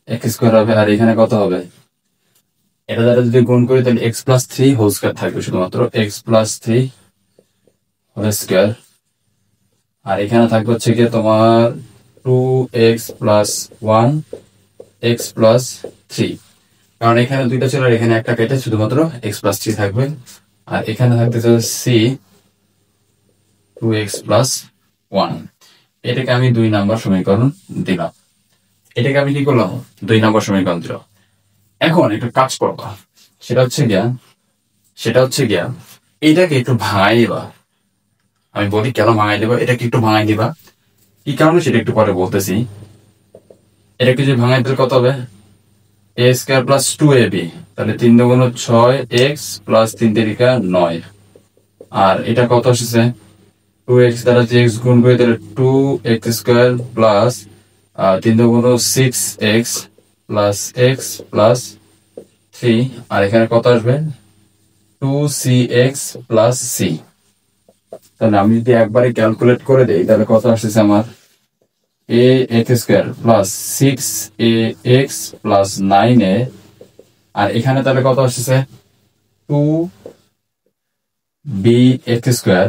x স্কয়ার হবে, আর এখানে কত হবে, এটা দ্বারা যদি গুণ করি তাহলে x প্লাস 3 হোল স্কয়ার থাকবে, শুধুমাত্র x প্লাস 3 হোল স্কয়ার, আর এখানে থাকবে হচ্ছে কি তোমার 2x প্লাস 1 x প্লাস 3, কারণ এখানে দুইটা ছিল আর এখানে একটা কেটে শুধুমাত্র x প্লাস 3 থাকবে, আর এখানে থাকতেছে c 2x প্লাস 1, এটাকে আমি 2 নাম্বার সমীকরণ দিলাম, এটাকে আমি কি করলাম 2 নাম্বার সমীকরণ দিলাম। এখন একটু কাজ করবা, সেটা হচ্ছে গিয়া এইটাকে একটু ভাঙাইবা, আমি বলি কেন ভাঙাই দেবা, এটাকে একটু ভাঙাই দিবা, কি কারণে সেটা একটু পরে বলতেছি। এটাকে যদি ভাঙাই দিলে কত হবে, এ স্কোয়ার প্লাস 2ab, তাহলে 3 দুগুণ 6x প্লাস 3 তিরিকা 9। আর এটা কত আসছে, 2x দ্বারা যে x গুণ করে তাহলে 2x স্কোয়ার প্লাস 3 দুগুণ 6x প্লাস x প্লাস 3, আর এখানে কত আসবে 2cx প্লাস c। তাহলে আমি যদি একবারে ক্যালকুলেট করে দেই তাহলে কত আসছে আমার, ax square plus 6ax plus 9a, আর এখানে তাহলে কত আসছে 2bx স্কোয়ার,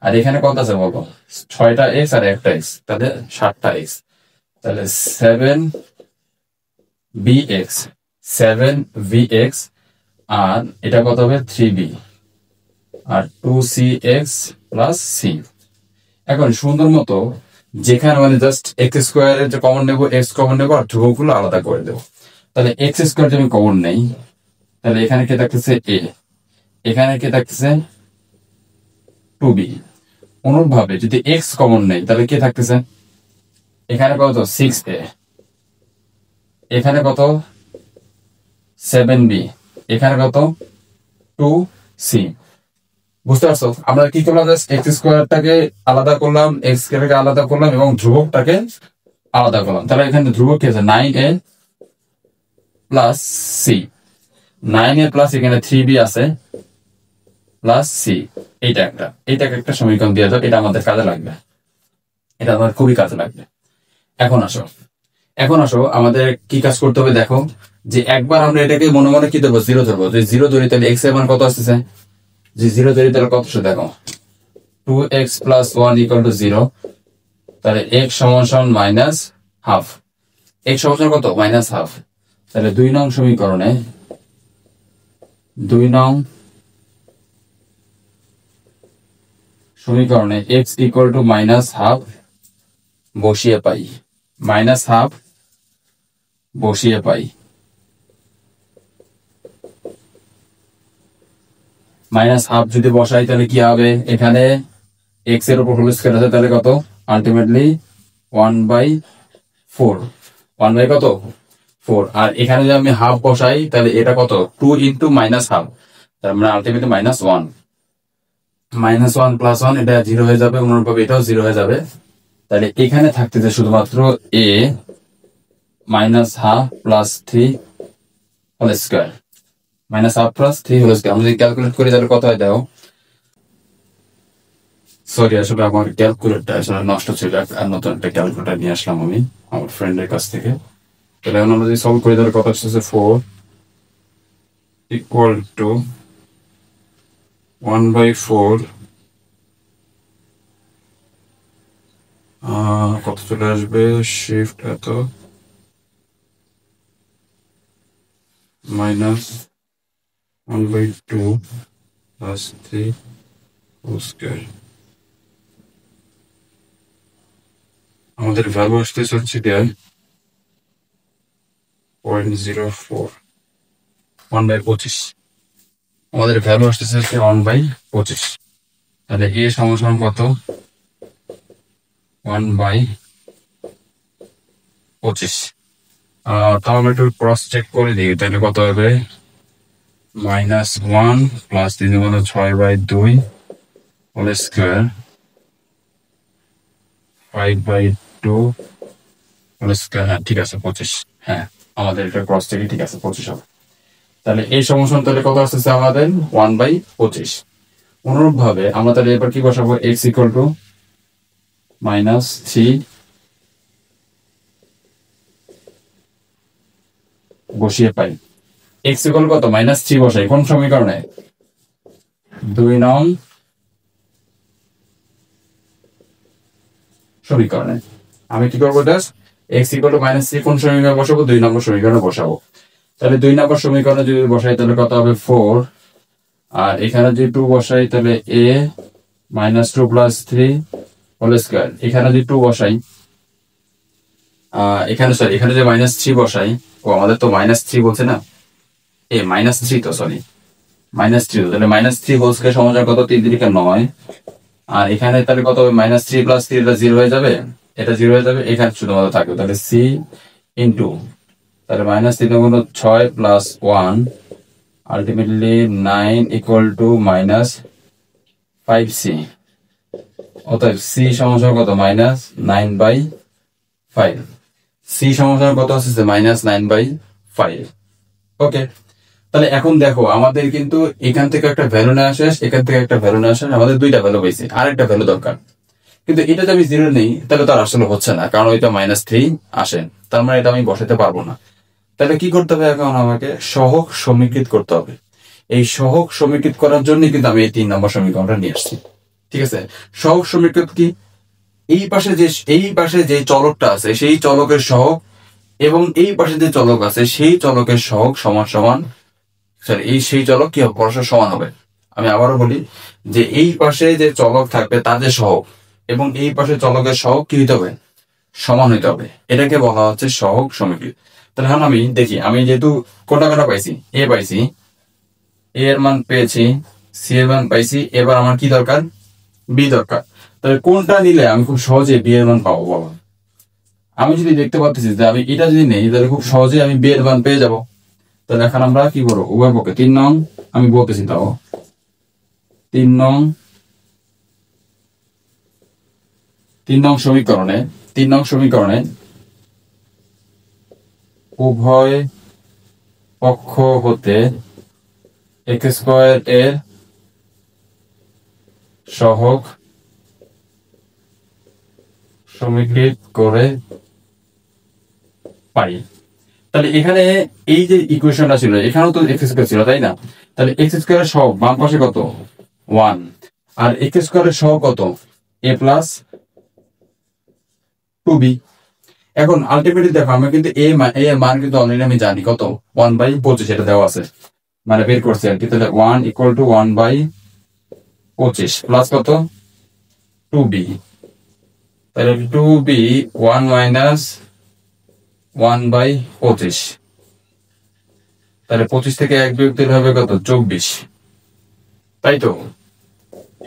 আর এখানে কত আছে বলবো 6টা x আর একটা x, তাহলে 7টা x, তাহলে 7bx, আর এটা কত হবে 3b, আর 2cx প্লাস c। এখন সুন্দর মতো যেখানে মানে জাস্ট এক্স স্কোয়ারের যে কমন নেবো, এক্স কমন নেবো আর ধ্রুবকগুলো আলাদা করে দেবো। তাহলে এক্স স্কোয়ার যদি আমি কমন নেই তাহলে এখানে কে থাকতেছে এ, এখানে কে থাকতেছে 2b। অনুরূপভাবে যদি এক্স কমন নেই তাহলে কে থাকতেছে, এখানে কত 6a, এখানে কত 7b, এখানে কত 2c। বুঝতে পারছো, আমরা কি করলাম, এক্স স্কোয়ারটাকে আলাদা করলাম, এক্স স্কোয়ারকে আলাদা করলাম এবং ধ্রুবকটাকে আলাদা করলাম। তাহলে এখানে ধ্রুবক কি আছে 9a plus c, 9a plus এখানে 3b আছে প্লাস c, এইটাকে একটা সমীকরণ দিয়ে দাও, এটা আমাদের কাজে লাগবে, এটা আমাদের খুবই কাজে লাগবে। এখন আসো আমাদের কি কাজ করতে হবে, দেখো যে একবার আমরা এটাকে মনে মনে কি ধরবো, জিরো ধরবো। যদি জিরো ধরি তাহলে এক্স এর মান কত আসতেছে, যে জিরো ধরি তাহলে কত আসছে দেখো 2x প্লাস 1 ইকুয়াল টু 0, তাহলে x সমান সমান মাইনাস হাফ, x সমান সমান কত মাইনাস হাফ। তাহলে 2 নং সমীকরণে x equal to minus half বসিয়ে পাই, মাইনাস হাফ বসিয়ে পাই। মাইনাস হাফ যদি বসাই তাহলে কি হবে, এখানে x এর উপর হোল স্কয়ার আছে, তাহলে কত আলটিমেটলি 1/4, 1 বাই কত 4। আর এখানে যদি আমি হাফ বসাই তাহলে এটা কত 2 ইন্টু মাইনাস হাফ, তার মানে আলটিমেটলি -1, -1 প্লাস 1, এটা 0 হয়ে যাবে, অনুরূপভাবে এটাও 0 হয়ে যাবে। তাহলে এখানে থাকতেছে শুধুমাত্র a minus half plus 3 whole square, minus half plus 3 whole square. আমি যদি ক্যালকুলেট করি তাহলে কত হয় দেখো, সরি আসলে আমার ক্যালকুলেটর আসলে নষ্ট ছিল, আর নতুন একটা ক্যালকুলেটর নিয়ে আসলাম আমি আমার ফ্রেন্ডের কাছ থেকে। তাহলে এখন আমরা যদি সলভ করি তাহলে কত আসছে 4 ইকুয়াল টু 1/4, কত চলে আসবে, শিফট এত মাইনাস 1/2 প্লাস 3 হোল স্কয়ার। আমাদের ভ্যালু আসতে হচ্ছে দেয় 0.04, 1/25, আমাদের ভ্যালু আসতেছে 1/25। তাহলে এ সমান কত 1/25। তাহলে একটু ক্রস চেক করে দিই, তাহলে কত হবে -1 প্লাস 3 গুণ 6/2 হোল স্কয়ার 5/2 হোল স্কয়ার। হ্যাঁ ঠিক আছে 25, হ্যাঁ আমাদের এটা ক্রস চেক ঠিক আছে 25 হবে। তাহলে এই সমস্যা তাহলে কত আসতেছে আমাদের 1/25। অনুরূপ ভাবে আমরা তাহলে এবার কি বসাবো, x ইকুয়াল টু -3 বসিয়ে পাই, x ইকুয়াল কত -3 বসাই কোন সমীকরণে, 2 নং সমীকরণে। আমি কি করবো, x ইকুয়াল টু -3 কোন সমীকরণে বসাবো, 2 নম্বর সমীকরণে বসাবো। তাহলে 2 নম্বর সমীকরণে যদি বসাই তাহলে কত হবে 4, আর এখানে যদি 2 বসাই তাহলে a -2 প্লাস 3 হোল স্কয়ার। এখানে যদি 2 বসাই, এখানে যে -3 বসাই, ও আমাদের তো -3 বলছে না, -3 তো সরি -3, তাহলে -3 হোল স্কয়ার সমান কত 3 3 9, আর এখানে তাহলে কত হবে, -3 + 3 এটা 0 হয়ে যাবে, এটা 0 হয়ে যাবে, এখানে শুধুমাত্র থাকবে তাহলে সি ইন্টু, তাহলে -3 × 6 + 1 আলটিমেটলি 9 = -5c। অতএব সি সমান কত, -9/5। সি সমান কত আছে, -9/5। ওকে, তাহলে এখন দেখো আমাদের কিন্তু এখান থেকে একটা ভ্যালু না আসে, এখান থেকে একটা ভ্যালু না আসে, আমাদের দুইটা ভ্যালু পাইছি, আরেকটা ভ্যালু দরকার। কিন্তু এটা যদি আমি 0 নেই তাহলে তো আর আসলে হচ্ছে না, কারণ ওইটা -3 আসে, তার মানে এটা আমি বসাতে পারবো না। তাহলে কি করতে হবে, এখন আমাকে সহগ সমীকৃত করতে হবে। এই সহগ সমীকৃত করার জন্য কিন্তু আমি এই 3 নম্বর সমীকরণটা নিয়ে আসছি। ঠিক আছে, সহগ সমীকৃত কি, এই পাশে যে চলকটা আছে সেই চলকের সহগ এবং এই পাশে যে চলক আছে সেই চলকের সহগ সমান সমান, সেই চলক কি হবে, পরস্পর সমান হবে। আমি আবারও বলি যে এই পাশে যে চলক থাকবে তাদের সহগ এবং এই পাশে চলকের সহগ কি হইতে হবে, সমান হইতে হবে। এটাকে বলা হচ্ছে সহগ সমীকৃত। তাহলে এখন আমি দেখি, আমি যেহেতু কোনটা পাইছি, এ পাইছি, এ এর মান পেয়েছি, সি এর মান পাইছি, এবার আমার কি দরকার, বি দরকার। তাহলে কোনটা নিলে আমি খুব সহজে বি এর মান পাবো বাবা? আমি যদি দেখতে পাচ্ছি যে আমি এটা যদি নেই তাহলে খুব সহজে আমি বি এর মান পেয়ে যাব। তাহলে এখন আমরা কি করবো, উভয় পক্ষে 3 নং, আমি বলতেছি তাও 3 নং সমীকরণে উভয় পক্ষ হতে x² এর সহগ সমীকৃত করে পাই। তাহলে এখানে এই যে ইকুয়েশনটা ছিল, এখানেও তো x² ছিল, তাই না? তাহলে x² এর সহগ বাম পাশে কত, 1, আর x² এর সহগ কত, a + 2b। এখন আলটিমেটলি দেখো আমরা কিন্তু এর মান কিন্তু অলরেডি আমি জানি কত, 1/25, এটা দেওয়া আছে, মানে বের করছি আর কি। তাহলে 1 = 1/25 প্লাস কত, 2b। তাহলে 2b 1 - 1/25, তাহলে 25 থেকে 1 বিয়োগ দিলে হবে কত, 24, তাই তো?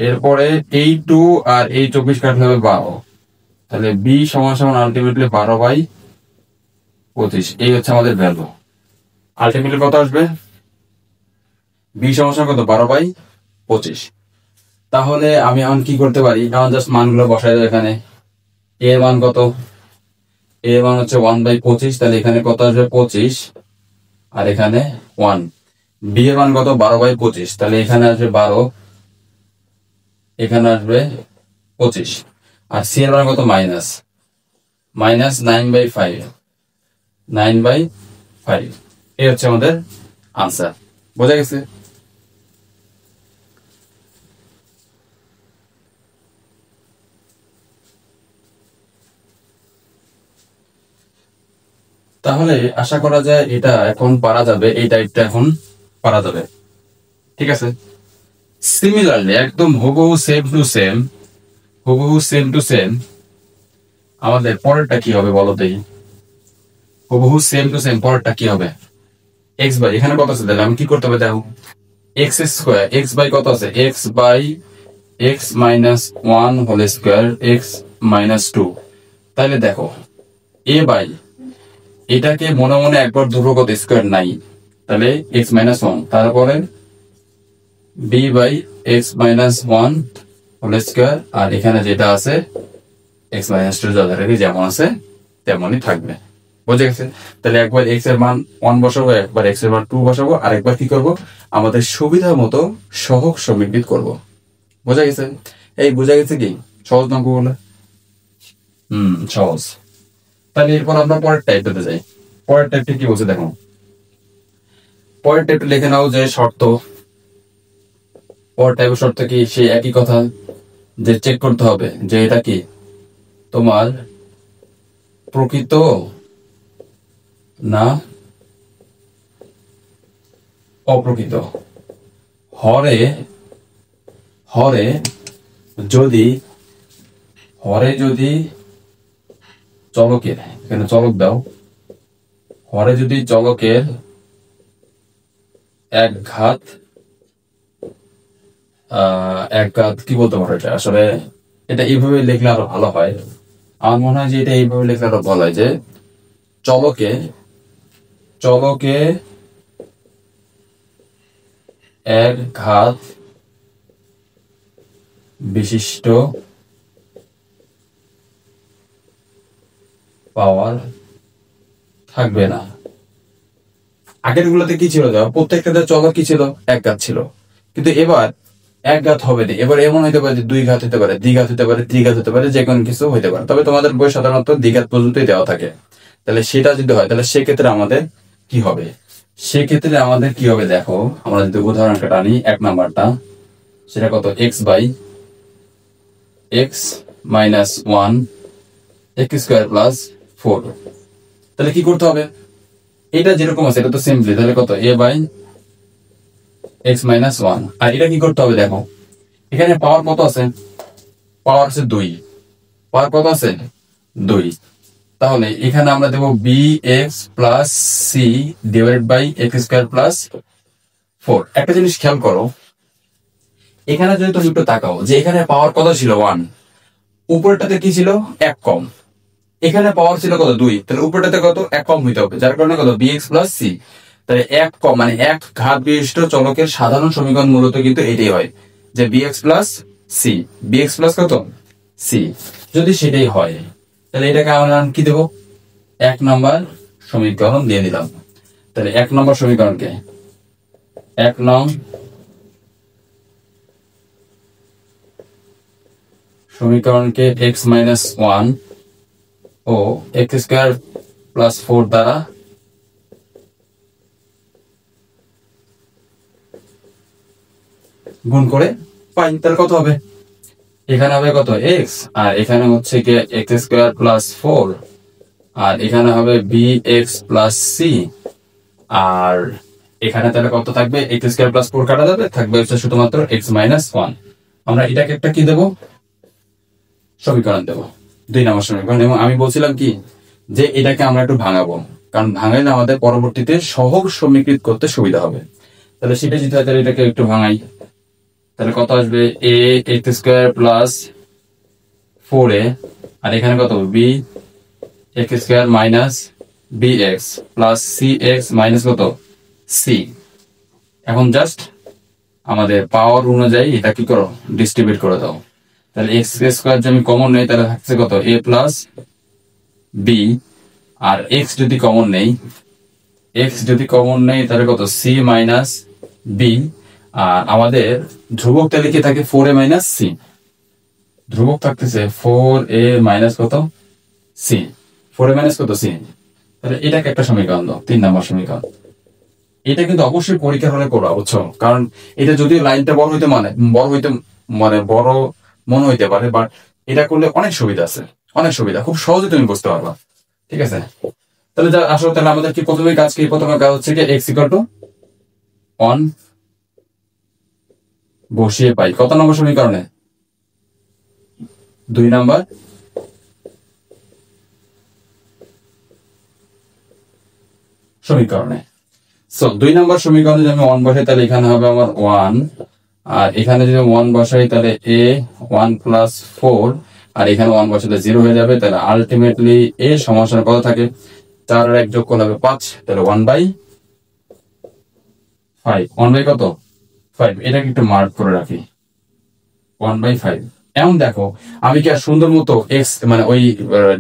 এরপরে এই 2 আর এই 24 কাটলে হবে 12, তাহলে বি সমান সমান আলটিমেটলি 12/25। এই হচ্ছে আমাদের ভ্যালু। আলটিমেটলি কত আসবে, বি সমান সমান কত, 12/25। তাহলে আমি এখন কি করতে পারি, এখন জাস্ট মানগুলো বসাই দেবো। এখানে এ এর মান কত, এ এর মান হচ্ছে 1/25, তাহলে এখানে কত আসবে, 25, আর এখানে 1। বি এর মান কত, 12/25, তাহলে এখানে আসবে 12, এখানে আসবে 25, আর সি এর মান কত, -9/5। এই হচ্ছে আমাদের আনসার। বোঝা গেছে? তাহলে আশা করা যায় এটা এখন পারা যাবে, এই টাইপটা এখন পারা যাবে। ঠিক আছে, সিমিলারলি একদম হুবহু সেম টু সেম আমাদের পরেরটা কি হবে বলো তো? হুবহু সেম টু সেম পরেরটা কি হবে, এক্স বাই, এখানে কত আছে, তাহলে আমি কি করতে হবে দেখো, x², x বাই কত আছে, x by x - 1 whole square, x - 2। তাহলে দেখো এ বাই, এটাকে মনে মনে একবার ধরবো কত, স্কয়ার নাই, তাহলে x - 1, তারপরে b by x - 1 whole square, আর এখানে যেটা আছে x - 2 যথারীতি যেমন আছে তেমনই থাকবে। বুঝে গেছে? তাহলে একবার x এর মান 1 বসাবো, একবার x এর মান 2 বসাবো, আর একবার কি করব, আমাদের সুবিধা মতো সহগ সমীকৃত করব। বোঝা গেছে? এই বোঝা গেছে কি সহজ না অঙ্কগুলো? সহজ। তাহলে এরপর আমরা পরের টাইপটাতে যাই। পরের টাইপটা কি বলছে দেখো, পরের টাইপটা লিখে নাও যে শর্ত। পরের টাইপের শর্ত কি, সেই একই কথা, যে চেক করতে হবে যে এটা কি তোমার প্রকৃত না অপ্রকৃত। হরে হরে যদি চলকের, এখানে চলক দাও, হরে যদি চলকের এক ঘাত এক ঘাত কি বলতে পারো এটা আসলে, এটা এইভাবে লিখলে আরো ভালো হয়। আমার মনে হয় যে এটা এইভাবে লিখলে আরো ভালো হয় যে চলকে চলকে এক ঘাত বিশিষ্ট পাওয়ার থাকবে না। আগের গুলোতে কি ছিল, দেখো প্রত্যেকটাতে চলক কি ছিল, এক ঘাত ছিল, কিন্তু এবার এক ঘাত হবে না। এবার এমন হতে পারে যে দুই ঘাত হতে পারে, দ্বিঘাত হতে পারে, ত্রিঘাত হতে পারে, যে কোনো কিছু হতে পারে। তবে তোমাদের বই সাধারণত দ্বিঘাত পর্যন্তই দেওয়া থাকে। তাহলে সেটা যদি হয় তাহলে সেক্ষেত্রে আমাদের কি হবে, সেক্ষেত্রে আমাদের কি হবে দেখো, আমরা যদি উদাহরণটা টানি 1 নাম্বারটা, সেটা কত, x by x minus 1 x square plus 4। তাহলে কি করতে হবে, এটা যেরকম আছে এটা তো সিম্পলি, তাহলে কত, এ বাই এক্স মাইনাস 1। আর এটা কি করতে হবে দেখো, এখানে পাওয়ার কত আছে, পাওয়ার আছে 2, পাওয়ার কত আছে 2। তাহলে এখানে আমরা দেবো b x plus c divide by x square plus 4। একটা জিনিস খেয়াল করো, এখানে যদি তুমি একটু তাকাও যে এখানে পাওয়ার কত ছিল 1, উপরটাতে কি ছিল 1 কম, এখানে পাওয়ার ছিল কত 2, তাহলে উপরটাতে কত 1 কম হইতে হবে, যার কারণে কত বি এক্স প্লাস সি। তাহলে 1 কম মানে এক ঘাত বিশিষ্ট চলকের সাধারণ সমীকরণ মূলত কিন্তু এটাই হয় যে b x plus c, b x plus কত সি। যদি সেটাই হয় তাহলে এটাকে আমরা কি দেবো, 1 নম্বর সমীকরণ দিয়ে দিলাম। তাহলে 1 নম্বর সমীকরণকে 1 নং সমীকরণকে এক্স মাইনাস 1 ও এক্স স্কোয়ার প্লাস 4 দ্বারা গুণ করে পাই। তাহলে কত হবে, এখানে হবে কত এক্স, আর এখানে হচ্ছে কি এক্স স্কোয়ার প্লাস 4, আর এখানে হবে বি এক্স প্লাস সি, আর এখানে তাহলে কত থাকবে, এক্স স্কোয়ার প্লাস 4 কাটা যাবে, থাকবে হচ্ছে শুধুমাত্র এক্স মাইনাস 1। আমরা এটাকে একটা কি দেবো, সমীকরণ দেবো, 2 নম্বর সমীকরণ। এবং আমি বলছিলাম কি যে এটাকে আমরা একটু ভাঙাবো, কারণ ভাঙাইলে আমাদের পরবর্তীতে সহজ সমীকৃত করতে সুবিধা হবে। তাহলে সেটা যদি হয় তাহলে এটাকে একটু ভাঙাই, তাহলে কত আসবে a x square plus 4a, আর এখানে কত b x square minus b x plus c x minus কত সি। এখন জাস্ট আমাদের পাওয়ার অনুযায়ী এটা কি করো, ডিস্ট্রিবিউট করে দাও। তাহলে এক্স স্কোয়ার যদি আমি কমন নেই তাহলে থাকছে কত এ প্লাস বি, আর এক্স যদি কমন নেই, এক্স যদি কমন নেই তাহলে কত সি মাইনাস বি। আর আমাদের ধ্রুবক তাহলে কি থাকে 4a মাইনাস সি, ধ্রুবক থাকতেছে 4a মাইনাস কত সি, 4a মাইনাস কত সি। তাহলে এটাকে একটা সমীকরণ দাও, 3 নম্বর সমীকরণ। এটা কিন্তু অবশ্যই পরীক্ষার হলে করবা, বুঝছো, কারণ এটা যদি লাইনটা বড় হইতে বড় মনে হইতে পারে, বাট এটা করলে অনেক সুবিধা আছে, অনেক সুবিধা, খুব সহজে তুমি বুঝতে পারবা। ঠিক আছে, তাহলে যা আসলে তাহলে আমাদের কি প্রথমে কাজ হচ্ছে কি এক্স ইকুয়াল টু 1 বসিয়ে পাই কত নম্বর সমীকরণে, 2 নম্বর সমীকরণে। সো 2 নম্বর সমীকরণে যদি আমি 1 বসাই তাহলে এখানে হবে আমার 1, আর এখানে যদি 1 বসাই তাহলে a 1 প্লাস 4, আর এখানে 1 বসালে 0 হয়ে যাবে। তাহলে আলটিমেটলি a সমান কত থাকে, 4 আর 1 যোগ করলে হবে 5, তাহলে 1/5, 1 বাই কত 5। এটাকে একটু মার্ক করে রাখি 1/5। এমন দেখো আমি কি আর সুন্দর মতো এক্স মানে ওই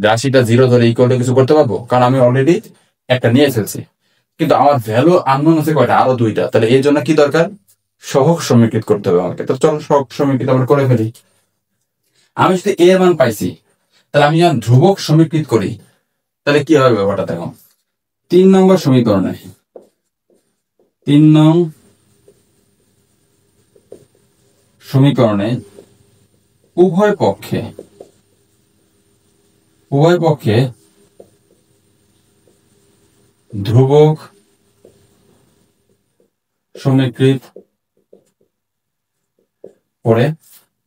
রাশিটা 0 ধরে ইকুয়াল কিছু করতে পারবো, কারণ আমি অলরেডি একটা নিয়ে ফেলছি, কিন্তু আমার ভ্যালু আননোন আছে কয়টা, আরো 2টা। তাহলে এর জন্য কি দরকার, সহগ সমীকৃত করতে হবে আমাকে। তো চলো সহগ সমীকৃত আমরা করে ফেলি। আমি যদি এর মান পাইছি, তাহলে আমি যখন ধ্রুবক সমীকৃত করি তাহলে কি হবে ব্যাপারটা দেখো। 3 নম্বর সমীকরণে 3 নং সমীকরণে উভয় পক্ষে ধ্রুবক সমীকৃত করে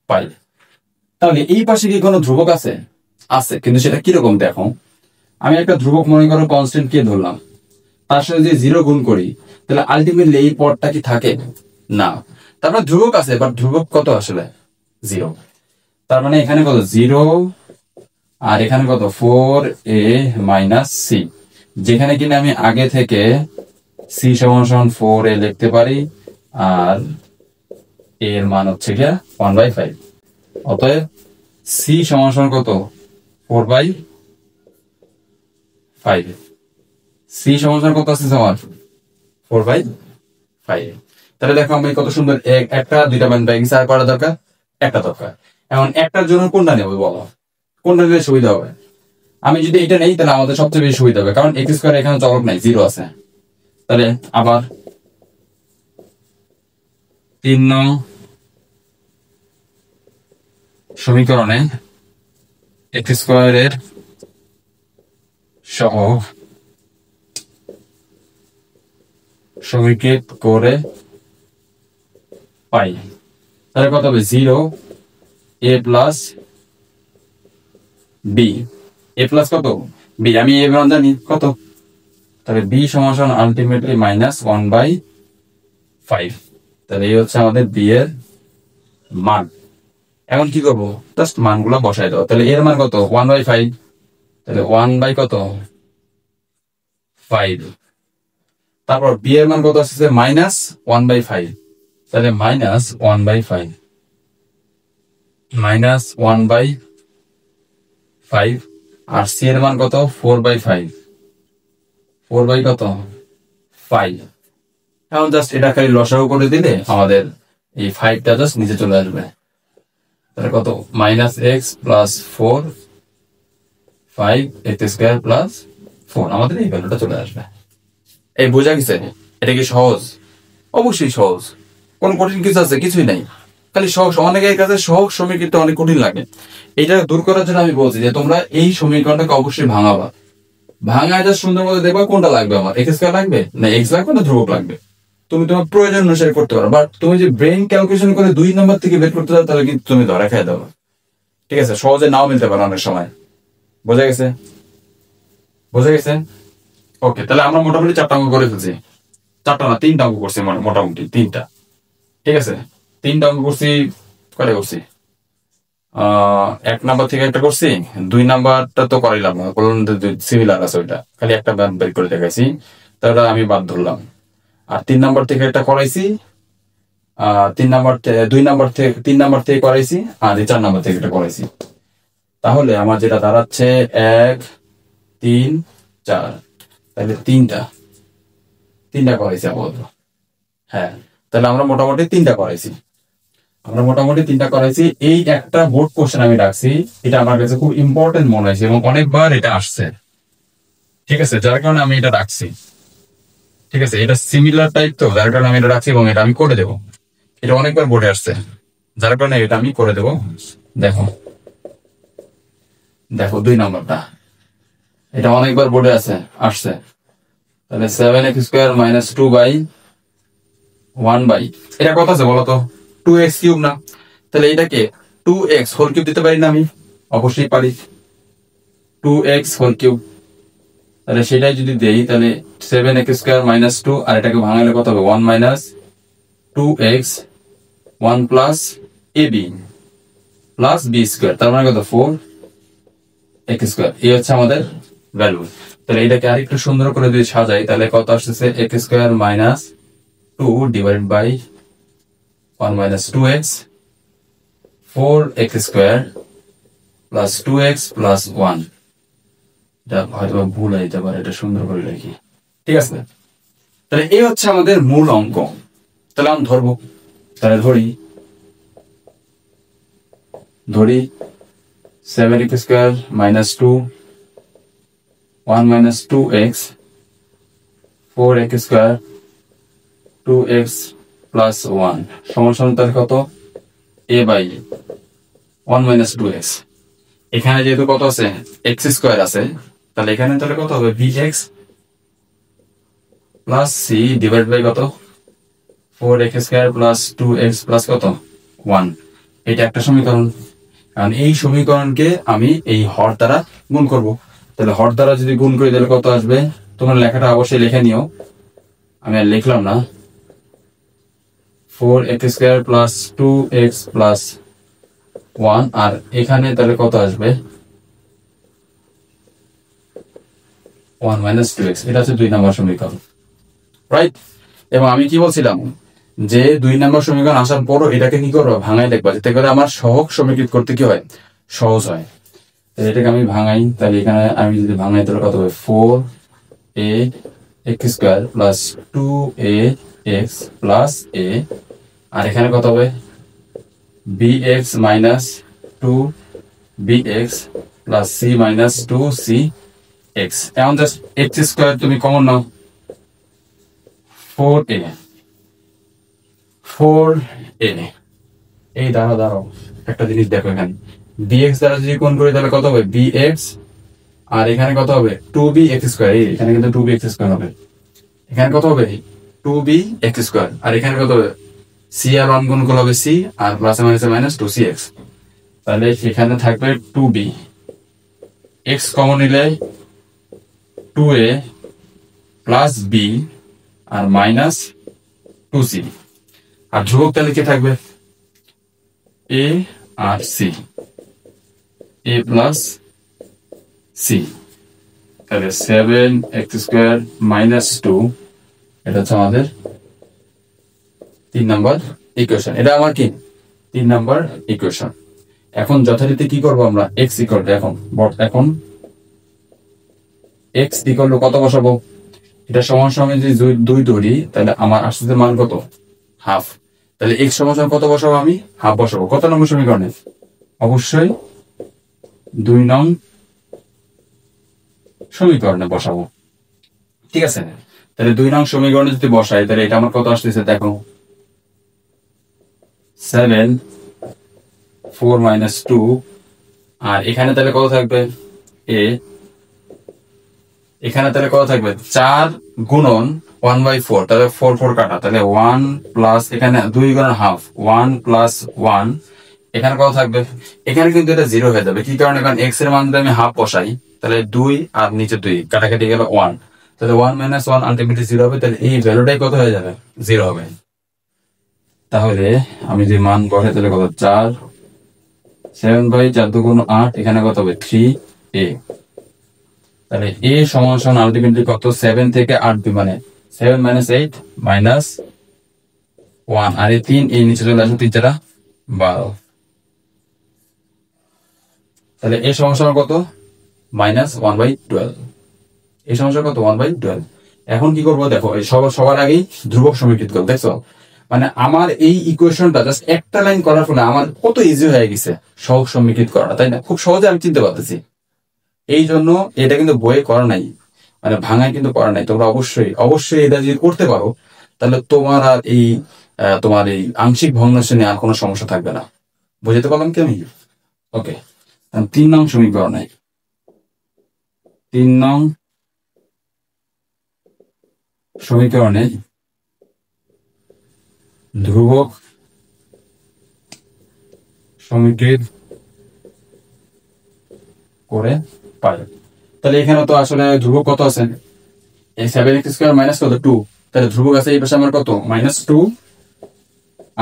পাই। তাহলে এই পাশে কি কোনো ধ্রুবক আছে, আছে, কিন্তু সেটা কিরকম দেখো। আমি একটা ধ্রুবক মনে করো কনস্ট্যান্ট কে ধরলাম, তার সাথে যদি 0 গুণ করি তাহলে আলটিমেটলি এই পদটা কি থাকে না। তারপরে ধ্রুবক আছে, বাট ধ্রুবক কত আসলে 0। তার মানে এখানে কত 0 আর এখানে কত 4a মাইনাস সি, যেখানে কিনা আমি আগে থেকে c সমান সমান 4a লিখতে পারি আর a এর মান হচ্ছে গিয়া 1/5। অতএব c সমান সমান কত 4/5। c সমান সমান কত আছে আমার 4/5। তাহলে দেখো আমি কত সুন্দর একটা দুইটা মান ব্যাগিং আর করা দরকার, একটা দরকার। এখন একটার জন্য কোনটা নেব বলো, কোনটা নিলে সুবিধা হবে? আমি যদি এটা নেই তাহলে আমাদের সবচেয়ে বেশি সুবিধা হবে, কারণ এক্স স্কয়ার এখানে চলক নাই, 0 আছে। তাহলে আবার 3 নং সমীকরণে এক্স স্কয়ারের সহগ সমীকৃত করে পাই। তাহলে কত হবে 0 a plus b, a plus কত b, আমি a মান জানি কত, তাহলে b সমান আলটিমেটলি -1/5। তাহলে এই হচ্ছে আমাদের b এর মান। এখন কি করবো, জাস্ট মানগুলো বসাই দাও। তাহলে এর মান কত 1/5, তাহলে 1 কত 5। তারপর b এর মান কত আসছে -1/5, তাহলে -1/5 -1/5। আর c এর মান কত 4/5, 4 কত 5। এখন জাস্ট এটা খালি লসাগু করে দিলে আমাদের এই 5টা জাস্ট নিচে চলে আসবে। তাহলে কত -x plus 4 5 x square plus 4, আমাদের এই ভ্যালুটা চলে আসবে। এই বোঝা গেছে? এটা কি সহজ? অবশ্যই সহজ, কোন কঠিন কিছু আছে? কিছুই নাই, খালি সহজ। অনেকের কাছে সহজ সমীকরণটা অনেক কঠিন লাগে। এটা দূর করার জন্য আমি বলছি যে তোমরা এই সমীকরণটাকে অবশ্যই ভাঙাবা, ভাঙা যা সুন্দর মতো দেখবা কোনটা লাগবে, আমার এক্স স্কয়ার লাগবে না এক্স লাগবে না ধ্রুবক লাগবে। তুমি তোমার প্রয়োজন অনুসারে করতে পারো, বাট তুমি যে ব্রেন ক্যালকুলেশন করে 2 নম্বর থেকে বের করতে চাও তাহলে কিন্তু তুমি ধরা খেয়ে দাও। ঠিক আছে, সহজে নাও মিলতে পারে অনেক সময়। বোঝা গেছে? বোঝা গেছে? ওকে, তাহলে আমরা মোটামুটি 4টা অঙ্ক করে ফেলছি। 4টা না 3টা অঙ্ক করছি, মোটামুটি 3টা। ঠিক আছে, 3টা অঙ্ক করছি। কয়টা করছি? 1 নাম্বার থেকে একটা করছি, 2 নাম্বারটা তো করাইলাম না, বললাম সিমিলার আছে, ওইটা খালি একটা বের করে দেখাইছি, তাহলে আমি বাদ ধরলাম। আর 3 নাম্বার থেকে একটা করাইছি, 3 নাম্বার থেকে করাইছি, আর 4 নাম্বার থেকে একটা করাইছি। তাহলে আমার যেটা দাঁড়াচ্ছে 1 3 4, তাহলে তিনটা করাইছি আপাতত। হ্যাঁ, তাহলে আমরা মোটামুটি 3টা করাইছি। এই একটা বোর্ড কোশ্চেন আমি রাখছি, এটা আমার কাছে খুব ইম্পর্টেন্ট মনে হয়েছে এবং অনেকবার এটা আসছে। ঠিক আছে, যার কারণে আমি এটা রাখছি। ঠিক আছে, এটা সিমিলার টাইপ তো, যার কারণে আমি এটা রাখছি এবং এটা আমি করে দেবো। এটা অনেকবার বোর্ডে আসছে, যার কারণে এটা আমি করে দেবো। দেখো 2 নম্বরটা, এটা অনেকবার বোর্ডে আসছে। তাহলে 7x স্কয়ার মাইনাস 2/1 এটা কত আছে বলতো, 2x কিউব না? তাহলে এটাকে 2x হোল কিউব দিতে পারি না আমি? অবশ্যই পারি, 2x হোল কিউব। তাহলে সেটাই যদি দেই তাহলে 7x স্কয়ার মাইনাস 2, আর এটাকে ভাঙালে কত হবে 1 minus 2x 1 plus ab plus b square, তার মানে কত 4x স্কয়ার। এই হচ্ছে আমাদের ভ্যালু। তাহলে এটাকে আরেকটু সুন্দর করে যদি সাজাই তাহলে কত আসছে x square minus 2 divided by 1 minus 2x 4x square plus 2x plus 1। এটা হয়তো ভুল হইতে পারে, এটা সুন্দর করে লিখি। ঠিক আছে, তাহলে এই হচ্ছে আমাদের মূল অঙ্ক। তাহলে আমি ধরবো, তাহলে ধরি 7x square minus 2 1 minus 2x 4x square 2x plus 1 সমান তার কত a বাই 1 মাইনাস 2x। এখানে যেহেতু কত আছে x স্কয়ার আছে, তাহলে এখানে তাহলে কত হবে bx plus c divide by কত 4x square plus 2x plus কত 1। এটা একটা সমীকরণ, কারণ এই সমীকরণকে আমি এই হর দ্বারা গুণ করব। তাহলে হর দ্বারা যদি গুণ করি তাহলে কত আসবে, তোমার লেখাটা অবশ্যই লিখে নিও, আমি আর লিখলাম না। 4x² প্লাস 2x প্লাস 1, আর এখানে তাহলে কত আসবে 1 মাইনাস 2x। এটা হচ্ছে 2 নম্বর সমীকরণ, রাইট। এবং আমি কি বলছিলাম যে 2 নম্বর সমীকরণ আসার পরও এটাকে কি করবো, ভাঙাই দেখবা, যাতে করে আমার সহগ সমীকৃত করতে কি হয়, সহজ হয়। এটাকে আমি ভাঙাই, তাহলে এখানে আমি যদি ভাঙাই তাহলে কত হবে 4ax² plus 2ax plus a, আর এখানে কত হবে bx minus 2bx plus c minus 2cx। এখন জাস্ট x² তুমি কমন নাও, 4a এই দাঁড়াও একটা জিনিস দেখো, এখানে bx দ্বারা যদি কোণ করি তাহলে কত হবে bx, আর এখানে কত হবে 2bx², এখানে কিন্তু 2bx² হবে, এখানে কত হবে 2bx², আর এখানে কত হবে c আর 1 গুণ করলে হবে c, আর প্লাস মাইনাস মাইনাস 2cx। তাহলে এখানে থাকবে 2b, x কমন নিলে 2a প্লাস b আর মাইনাস 2c, আর ধ্রুবক তাহলে কি থাকবে a আর c, a প্লাস c। তাহলে 7x² মাইনাস 2, এটা হচ্ছে আমাদের 3 নম্বর ইকুয়েশন। এটা আমার কি 3 নম্বর ইকুয়েশন। এখন যথারীতি কি করবো আমরা, x ইকুয়াল টু এখন x ইকুয়াল টু কত বসাবো, এটা সমান সমান যদি 2 ধরি তাহলে আমার আসতে মান কত, হাফ। তাহলে x সমান সমান কত বসাবো, আমি হাফ বসাবো। কত নম্বর সমীকরণে, অবশ্যই 2 নং সমীকরণে বসাবো, ঠিক আছে। তাহলে 2 নং সমীকরণে যদি বসাই তাহলে এটা আমার কত আসতেছে দেখো, 7 4 মাইনাস 2, আর এখানে তাহলে কত থাকবে a, এখানে তাহলে কত থাকবে 4 গুণন 1/4, তাহলে 4 4 কাটা, তাহলে 1 প্লাস এখানে 2 গুণন হাফ 1 প্লাস 1, এখানে কত থাকবে, এখানে কিন্তু এটা 0 হয়ে যাবে। কি কারণে, কারণ x এর মান যদি আমি হাফ বসাই তাহলে 2 আর নিচে 2 কাটাকাটি গেল 1, তাহলে 1 মাইনাস 1 আলটিমেটলি 0 হবে, তাহলে এই ভ্যালুটাই কত হয়ে যাবে 0 হবে। তাহলে আমি যে মান বসাই তাহলে কত 4, 7/4 দুগুণ 8, এখানে কত হবে 3a। তাহলে a সমান সমান আলটিমেটলি কত, 7 থেকে 8 মানে 7 মাইনাস 8 মাইনাস 1, আর এই 3 এই নিচে চলে আসবে, 3 4 12। তাহলে a সমান সমান কত, মাইনাস 1/12, এই সমান সমান কত 1/12। এখন কি করবো দেখো, এই সবার আগেই ধ্রুবক সমীকৃত করবো, দেখছো মানে আমার এই ইকুয়েশনটা জাস্ট একটা লাইন করার ফলে আমার কত ইজি হয়ে গেছে সহগ সমীকৃত করা, তাই না? খুব সহজে আমি চিনতে পারতেছি। এই জন্য এটা কিন্তু বইয়ে করা নাই, মানে ভাঙায় কিন্তু করা নাই। তোমরা অবশ্যই এটা যদি করতে পারো তাহলে তোমার আর তোমার এই আংশিক ভগ্নাংশ নিয়ে আর কোনো সমস্যা থাকবে না। বুঝতে পারলাম কি আমি? ওকে, 3 নং সমীকরণে 3 নং সমীকরণে ধ্রুবক সমীকৃত করে পাই। তাহলে এখানে তো আসলে ধ্রুবক কত আছে, 7x² মাইনাস কত 2, তাহলে ধ্রুবক আছে এই পাশে আমার কত -2,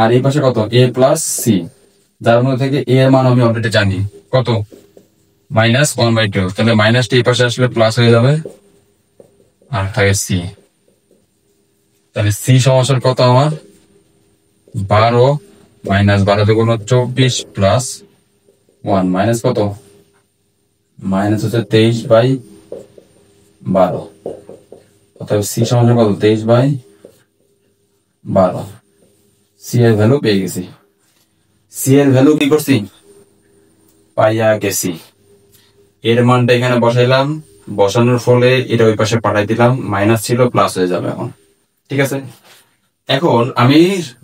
আর এই পাশে কত a প্লাস c, যার মধ্যে থেকে a এর মান আমি অলরেডি জানি কত -1/2, তাহলে মাইনাসটা এই পাশে আসলে প্লাস হয়ে যাবে, আর থাকে c। তাহলে c সমান কত আমার 12 মাইনাস 12 দুগুণ 24 প্লাস 1 মাইনাস কত মাইনাস হচ্ছে 23/12, অর্থাৎ c সমান কত 23/12। c এর ভ্যালু পেয়ে গেছি, c এর ভ্যালু কি করছি পাইয়া গেছি। এর মানটা এখানে বসাইলাম, বসানোর ফলে এটা ওই পাশে পাঠাই দিলাম, মাইনাস ছিল প্লাস হয়ে যাবে এখন, ঠিক আছে। এখন আমি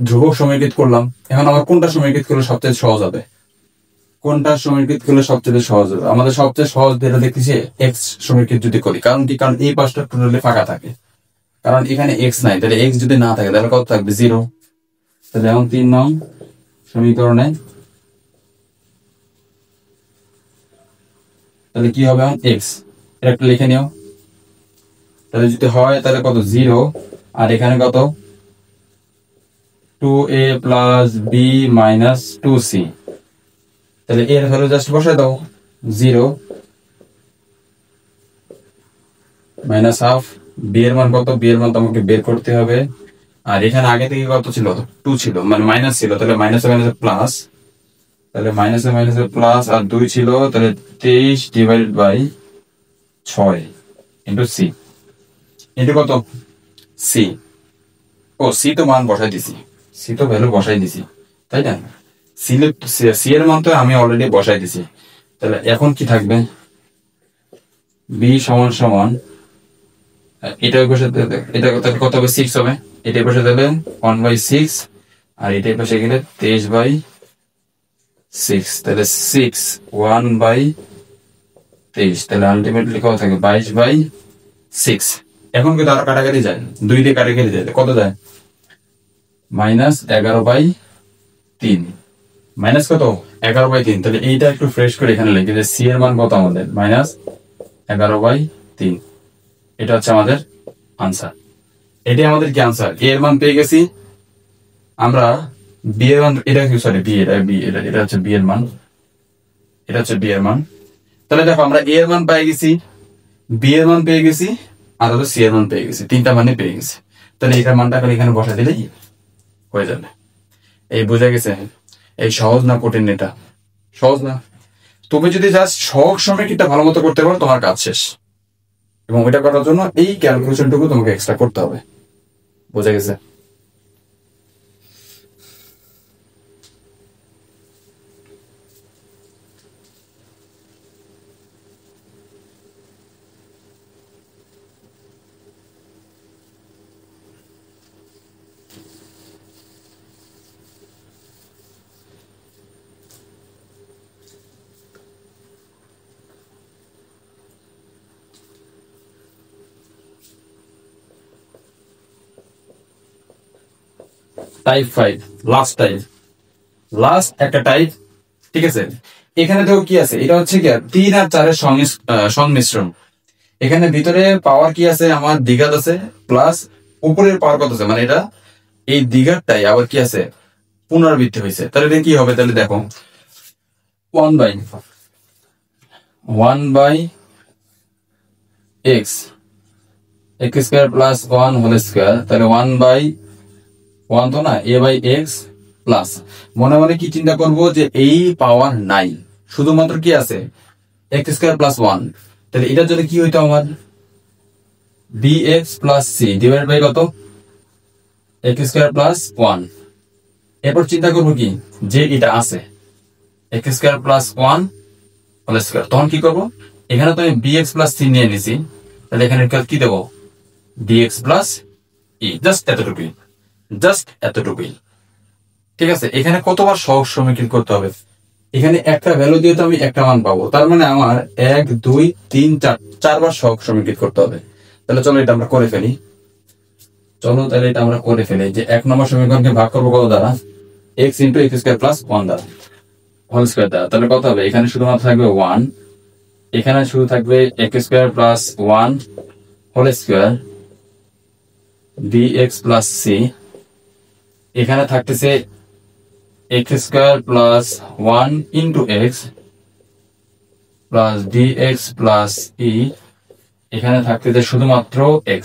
ধ্রুবক সমীকৃত করলাম, এখন আমার কোনটা সমীকৃত করলে সবচেয়ে সহজ হবে, কোনটা সমীকৃত করলে সবচেয়ে সহজ হবে? আমাদের সবচেয়ে সহজ যেটা দেখতেছি এক্স সমীকৃত যদি করি, কারণ কি, কারণ এই পাশটা টোটালি ফাঁকা থাকে, কারণ এখানে এক্স নাই, তাহলে এক্স যদি না থাকে তাহলে কত থাকবে 0। তাহলে এখন 3 নং সমীকরণে তাহলে কি হবে, এখন এক্স এটা একটু লিখে নিও, তাহলে যদি হয় তাহলে কত 0, আর এখানে কত 2a plus B minus 2c, তাহলে এর ভ্যালু জাস্ট বসায় দাও, 0 মাইনাস হাফ। বি এর মান কত? বি এর মান তোমাকে বের করতে হবে। আর এখানে আগে থেকে কত ছিল? 2 ছিল, মানে মাইনাস ছিল, তাহলে মাইনাসে মাইনাসে প্লাস, তাহলে মাইনাসে মাইনাসে প্লাস, আর 2 ছিল, তাহলে 23 divided by 6 into c, into কত? সি। ও সি তো মান বসাই দিছি, সি তো ভ্যালু বসাই দিছি, তাই না? সি এর মান তো আমি অলরেডি বসাই দিছি। তাহলে এখন কি থাকবে? বি সমান সমান, এটা বসে, এটা কত হবে? 6 হবে। এটা বসে দিলে 1/6, আর এটা বসে গেলে 23/6, তাহলে 6 1/23, তাহলে আলটিমেটলি কত থাকে? 22/6। এখন কিন্তু আরো কাটাকাটি যায়, 2 দিয়ে কাটাকাটি যায়, কত যায়? -11/3, মাইনাস কত? 11/3। তাহলে এইটা একটু ফ্রেশ করে এখানে লিখে যে সি এর মান কত আমাদের? -11/3। এটা হচ্ছে আমাদের আনসার। এটাই আমাদের কি আনসার? এ এর মান পেয়ে গেছি আমরা। বি এর মান, এটা কি, সরি বি, এটা হচ্ছে বি এর মান, এটা হচ্ছে বি এর মান। তাহলে দেখো আমরা এ এর মান পেয়ে গেছি, বি এর মান পেয়ে গেছি, আর হলো সি এর মান পেয়ে গেছি, 3টা মানে পেয়ে গেছি। তাহলে এটার মানটা এখানে বসা দিলেই হয়ে যাবে। এই বোঝা গেছে? এই সহজ না কঠিন? এটা সহজ না? তুমি যদি জাস্ট সহজ সময়টা ভালো মতো করতে পারো, তোমার কাজ শেষ। এবং এটা করার জন্য এই ক্যালকুলেশনটুকু তোমাকে এক্সট্রা করতে হবে। বোঝা গেছে? টাইপ 5, লাস্ট একটা টাইপ। ঠিক আছে, এখানে দেখো কি আছে, এটা হচ্ছে কি 3 আর 4 এর সংমিশ্রণ। এখানে ভিতরে পাওয়ার কি আছে? আমার দ্বিঘাত আছে, প্লাস উপরের পাওয়ার কত আছে, মানে এটা এই দ্বিঘাতটাই আবার কি আছে? পুনরাবৃত্তি হয়েছে। তাহলে এটা কি হবে? তাহলে দেখো 1/x square plus 1 whole square, তাহলে 1/1 তো না, a/x প্লাস, মনে মনে কি চিন্তা করবো যে এই পাওয়ার নাই, শুধুমাত্র কি আছে? x square plus 1। তাহলে এটার জন্য কি হইতো আমার? bx plus c divide by কত? x square plus 1। এরপর চিন্তা করবো কি, যে এটা আছে x square plus 1 whole square, তখন কি করবো? এখানে তো আমি bx প্লাস c নিয়ে নিছি, তাহলে এখানে কি দেবো? dx প্লাস e, জাস্ট এতটুকুই, জাস্ট এতটুকুই। ঠিক আছে, এখানে কতবার সহজ সমীকরণ করতে হবে? এখানে একটা ভ্যালু দিয়ে তো আমি একটা মান পাবো, তার মানে আমার 1 2 3 4 4বার সহজ সমীকরণ করতে হবে। তাহলে চলো এটা আমরা করে ফেলি। তাহলে এটা আমরা করে ফেলি যে 1 নম্বর সমীকরণকে ভাগ করবো কত দ্বারা? x into x square plus 1 দ্বারা, হোল স্কয়ার দ্বারা। তাহলে কত হবে? এখানে শুধুমাত্র থাকবে 1, এখানে শুধু থাকবে x square plus 1 whole square bx plus c, এখানে থাকতেছে x square plus 1 into x plus dx plus e, এখানে থাকতেছে শুধুমাত্র x।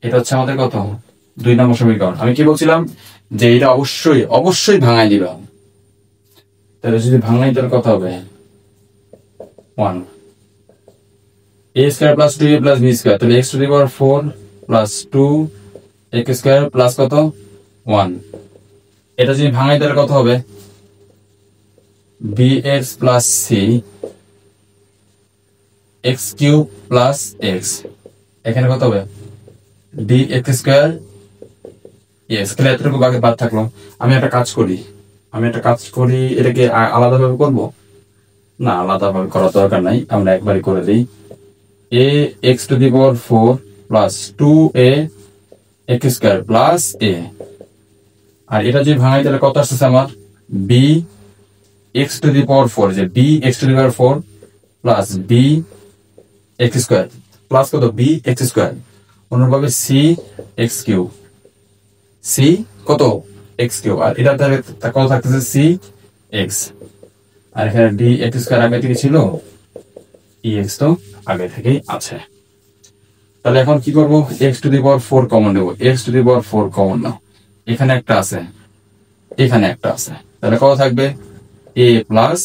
এটা হচ্ছে আমাদের কত? 2 নম্বর সমীকরণ। আমি কি বলছিলাম? যে এটা অবশ্যই অবশ্যই ভাঙাই দিবা। তাহলে যদি ভাঙাই, তাহলে কত হবে? 1 a square plus 2a plus b square, তাহলে x two the power 4 plus 2 x square plus কত? 1। এটা যদি ভাঙাই তাহলে কত হবে? bx plus c x cube plus x, এখানে কত হবে? dx square yes। তাহলে এতটুকু বাদ থাকলো। আমি একটা কাজ করি, এটাকে আলাদাভাবে করব না, আলাদাভাবে করার দরকার নাই, আমরা একবারই করে দিই। a x two the power 4 plus 2a x square plus a, আর এটা যদি ভাঙাই তাহলে কত আসতেছে আমার? b x two the power 4, যে b x two the power 4 plus b x square plus কত? b x স্কয়ার, অনুরূপভাবে c x কিউব, c কত? এক্স কিউব, আর এটা কত থাকতেছে সি এক্স, আর এখানে ডি এক্স স্কোয়ার আগে থেকে ছিল, ই এক্স তো আগে থেকেই আছে। তাহলে এখন কি করবো, X to the power 4 common নেবো, X to the power 4 common নাও, এখানে একটা আছে, এখানে একটা আছে, তাহলে কত থাকবে এ প্লাস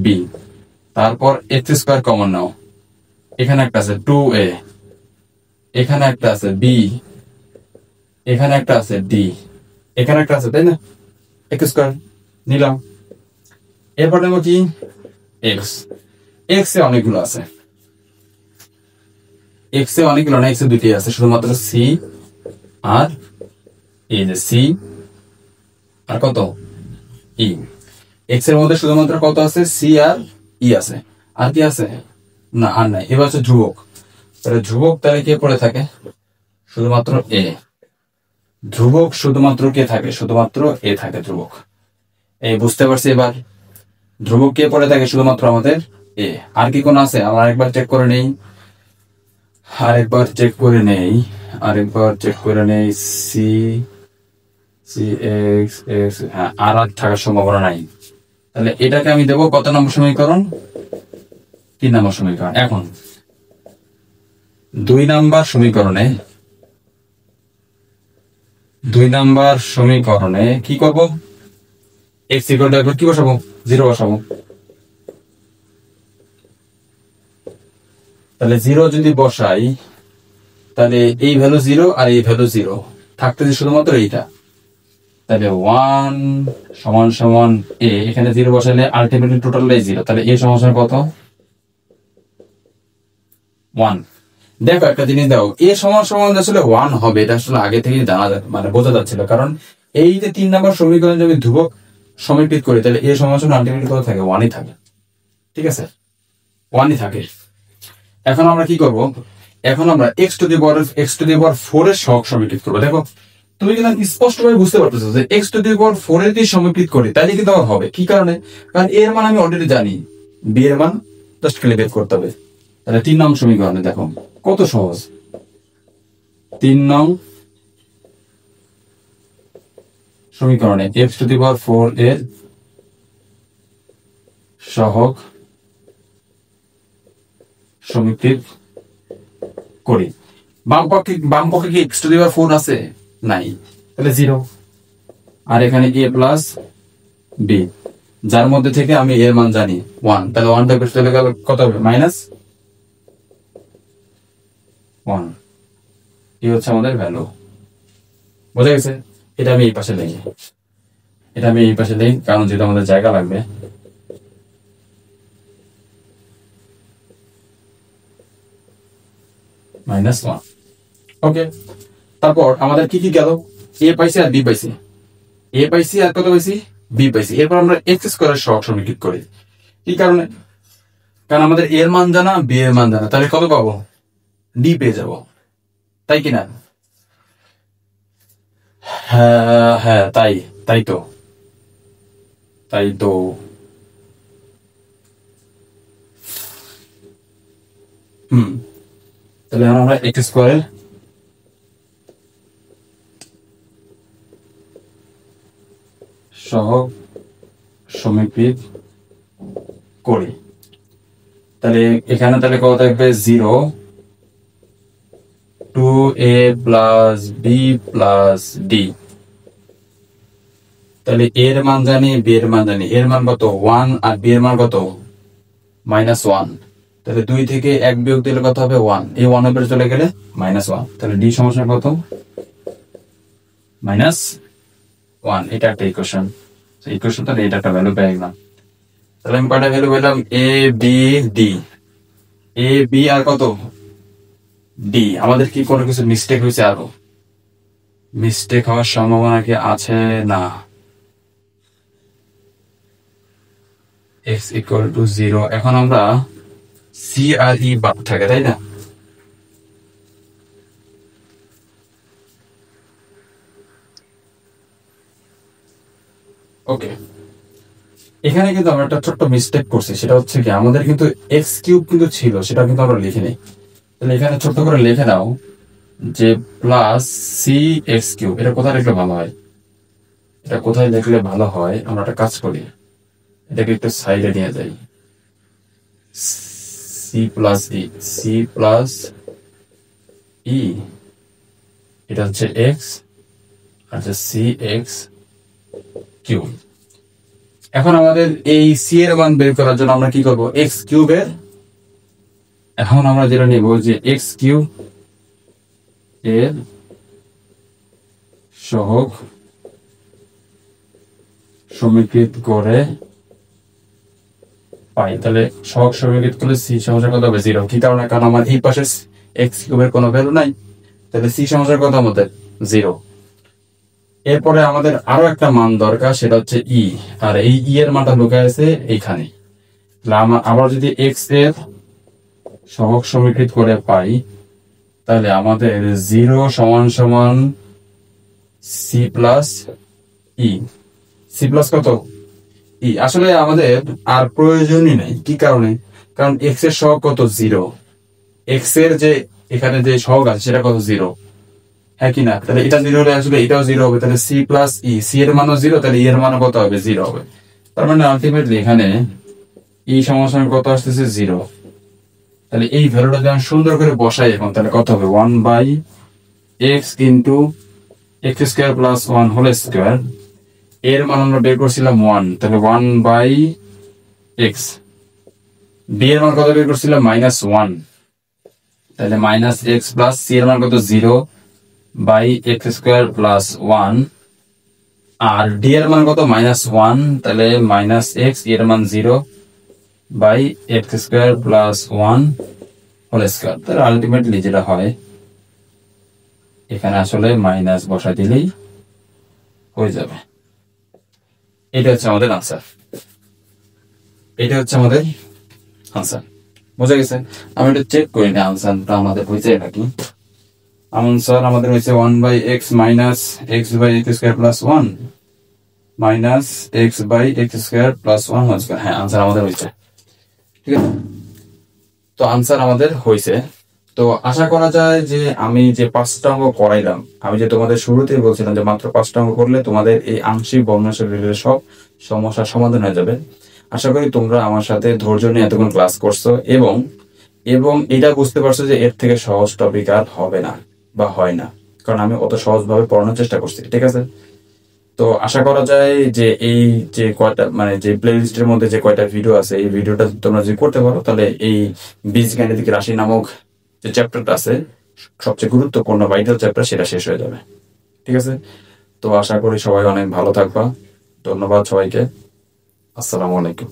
বি, তারপর এক্স স্কোয়ার কমন নাও, এখানে একটা আছে 2a, এখানে একটা আছে বি, এখানে একটা আছে ডি, এখানে একটা আছে, তাই না, এক্স স্কোয়ার নিলাম। এরপর নেবো কি এক্স, এক্স এ অনেকগুলো আছে, এক্স এ অনেকগুলো না, এক্স এ দুইটাই আছে, শুধুমাত্র সি আর এই যে সি আর কত ই, এক্স এর মধ্যে শুধুমাত্র কত আছে সি আর ই আছে, আর কি আছে না, আর নাই। এবার হচ্ছে ধ্রুবক, তাহলে ধ্রুবক তাহলে কে পড়ে থাকে, শুধুমাত্র এ, ধ্রুবক শুধুমাত্র কে থাকে, শুধুমাত্র এ থাকে ধ্রুবক, এই বুঝতে পারছি। এবার ধ্রুবক কে পড়ে থাকে, শুধুমাত্র আমাদের এ, আর কি কোন আছে, আমরা আরেকবার চেক করে নেই, আরেকবার চেক করে নেই, আরেকবার চেক করে নেই, সি সি এক্স এক্স, হ্যাঁ আর থাকার সম্ভাবনা নাই। তাহলে এটাকে আমি দেবো কত নম্বর সমীকরণ, 3 নম্বর সমীকরণ। এখন 2 নম্বর সমীকরণে, 2 নম্বর সমীকরণে কি করব, এক্স ইকুয়াল টু কি বসাবো, 0 বসাবো। তাহলে 0 যদি বসাই, তাহলে এই ভ্যালু 0 আর এই ভ্যালু 0 থাকতেছে শুধুমাত্র এইটা, তাহলে 1 সমান সমান এ, এখানে 0 বসাইলে আলটিমেটলি টোটালটাই 0, তাহলে এ সমান সমান কত 1। দেখো একটা জিনিস দাও, এ সমান সমান আসলে 1 হবে, এটা আসলে আগে থেকে জানা মানে বোঝা যাচ্ছিল, কারণ এই যে 3 নম্বর সমীকরণ যদি ধ্রুবক সমীকৃত করি, তাহলে এ সমান সমান আলটিমেটলি কত থাকে, 1ই থাকে, ঠিক আছে 1ই থাকে। এখন আমরা কি করব, এখন আমরা এক্স টু দি পাওয়ার 4 এর সহগ সমীকৃত করবো। দেখো তুমি কিন্তু স্পষ্টভাবে বুঝতে পারতেছো যে এক্স টু দি পাওয়ার 4 এর দিয়ে সমীকৃত করি, তাইলে কিন্তু আমার হবে, কি কারণে, কারণ এর মান আমি অলরেডি জানি, বি এর মান জাস্ট খালি বের করতে হবে। তাহলে 3 নং সমীকরণে দেখো কত সহজ, 3 নং সমীকরণে এক্স টু দি পাওয়ার 4 এর সহগ সমীকৃত করি। বাম পক্ষে কি এক্স টু দি পাওয়ার 4 আছে, নাই, তাহলে 0, আর এখানে এ প্লাস বি, যার মধ্যে থেকে আমি এর মান জানি 1, তাহলে 1 টাকে চলে গেল কত হবে, -1, এই হচ্ছে আমাদের ভ্যালু, বোঝা গেছে। এটা আমি এই পাশে লিখি, এটা আমি এই পাশে লিখি, কারণ যেটা আমাদের জায়গা লাগবে। -1, ওকে। তারপর আমাদের কি কি গেল, এ পাইছি আর বি পাইছি, এ পাইছি আর কত পাইছি, বি পাইছি। এরপর আমরা এক্স স্কোয়ারের সহগ সমীকৃত করি, কি কারণে, কারণ আমাদের এর মান জানা, বি এর মান জানা, তাহলে কত পাবো, ডি পেয়ে যাব, তাই কিনা, হ্যাঁ হ্যাঁ তাই, তাই তো, তাই তো। তাহলে আমরা এক্স স্কোয়ারের সহগ সমীকৃত করি, তাহলে এখানে তাহলে কত থাকবে 0, 2a plus B plus D, তাহলে এর মান জানি, বি এর মান জানি, এর মান কত 1 আর বি এর মান কত -1, তাহলে 2 থেকে 1 বিয়োগ দিলে কত হবে 1, এই 1 উপরে চলে গেলে -1, তাহলে ডি সমস্যা কত -1, এটা একটা ইকুয়েশন, ইকুয়েশন তাহলে এটা একটা ভ্যালু পেয়ে গেলাম। তাহলে আমি কয়টা ভ্যালু পেলাম, A B D, A B আর কত ডি। আমাদের কি কোনো কিছু মিস্টেক হয়েছে, আরো মিস্টেক হওয়ার সম্ভাবনা কি আছে, না, x ইকুয়াল টু 0, এখন আমরা সি আর ই বাদ থাকে, তাই না, ওকে। এখানে কিন্তু আমরা একটা ছোট্ট মিস্টেক করছি, সেটা হচ্ছে কি আমাদের কিন্তু এক্স কিউব কিন্তু ছিল, সেটা কিন্তু আমরা লিখে নিই, তাহলে এখানে ছোট্ট করে লিখে নাও যে প্লাস সি এক্স কিউব, এটা কোথায় লিখলে ভালো হয়, এটা কোথায় লিখলে ভালো হয়, আমরা একটা কাজ করি, এটাকে একটু সাইডে নিয়ে যাই। সি প্লাস ই, এটা হচ্ছে এক্স, আচ্ছা সি এক্স কিউব। এখন আমাদের এই সি এর মান বের করার জন্য আমরা কি করব, এক্স কিউবের, এখন আমরা যেটা নিব যে এক্স কিউব এর সহগ সমীকৃত করে পাই। তাহলে সহগ সমীকৃত করলে সি সমস্যার কত হবে, 0। কি কারণে, কারণ আমার এই পাশে এক্স কিউবের কোনো ভ্যালু নাই, তাহলে সি সমস্যার কত আমাদের 0। এরপরে আমাদের আরো একটা মান দরকার, সেটা হচ্ছে ই, আর এই ই এর মানটা লুকায় আছে এইখানে। আবার যদি এক্স এর সহগ সমীকৃত করে পাই, তাহলে আমাদের 0 সমান সমান C plus E, C plus কত ই। আসলে আমাদের আর প্রয়োজনই নেই, কি কারণে, কারণ এক্স এর সহগ কত 0, এক্স এর যে এখানে যে সহগ আছে সেটা কত 0, হ্যাঁ কি না? তাহলে এটা 0 হলে আসলে এটাও 0 হবে, তাহলে সি প্লাস ই, সি এর মানও 0, তাহলে ই এর মানও কত হবে, 0 হবে। তার মানে আলটিমেটলি এখানে ই সমান কত আসতেছে, 0। তাহলে এই ভ্যালুটা যদি আমি সুন্দর করে বসাই এখন, তাহলে কত হবে, 1/x into x square plus 1 whole square. এর মান আমরা বের করছিলাম 1, তাহলে 1/x। বি এর মান কত বের করছিলাম, -1, তাহলে -x প্লাস সি এর মান কত, 0/x স্কোয়ার প্লাস 1, আর ডি এর মান কত, -1, তাহলে -x, এর মান 0/x square plus 1 whole square. তাহলে আলটিমেটলি যেটা হয়, এখানে আসলে মাইনাস বসা দিলেই হয়ে যাবে। এটা হচ্ছে আমাদের আনসার, এটা হচ্ছে আমাদের আনসার। বোঝা গেছে? আমি এটা চেক করি না আনসারটা আমাদের হয়েছে নাকি। আনসার আমাদের হয়েছে 1/x minus x/x square plus 1 minus x/x square plus 1 whole square. হ্যাঁ, আনসার আমাদের হয়েছে, ঠিক আছে। তো আনসার আমাদের হয়েছে। তো আশা করা যায় যে আমি যে 5টা অঙ্ক করাইলাম, আমি যে তোমাদের শুরুতেই বলছিলাম যে মাত্র 5টা অঙ্ক করলে তোমাদের এই আংশিক ভগ্নাংশের রিলেটেড সব সমস্যার সমাধান হয়ে যাবে। আশা করি তোমরা আমার সাথে ধৈর্য নিয়ে এতক্ষণ ক্লাস করছো এবং এটা বুঝতে পারছো যে এর থেকে সহজ টপিক আর হবে না বা হয় না, কারণ আমি অত সহজভাবে পড়ানোর চেষ্টা করছি, ঠিক আছে। তো আশা করা যায় যে এই যে কয়টা মানে যে প্লে লিস্টের মধ্যে যে কয়টা ভিডিও আছে, এই ভিডিওটা তোমরা যদি করতে পারো, তাহলে এই বীজগাণিতিক রাশি নামক যে চ্যাপ্টারটা আছে, সবচেয়ে গুরুত্বপূর্ণ ভাইটাল চ্যাপ্টার, সেটা শেষ হয়ে যাবে, ঠিক আছে। তো আশা করি সবাই অনেক ভালো থাকবা। ধন্যবাদ সবাইকে। আসসালামু আলাইকুম।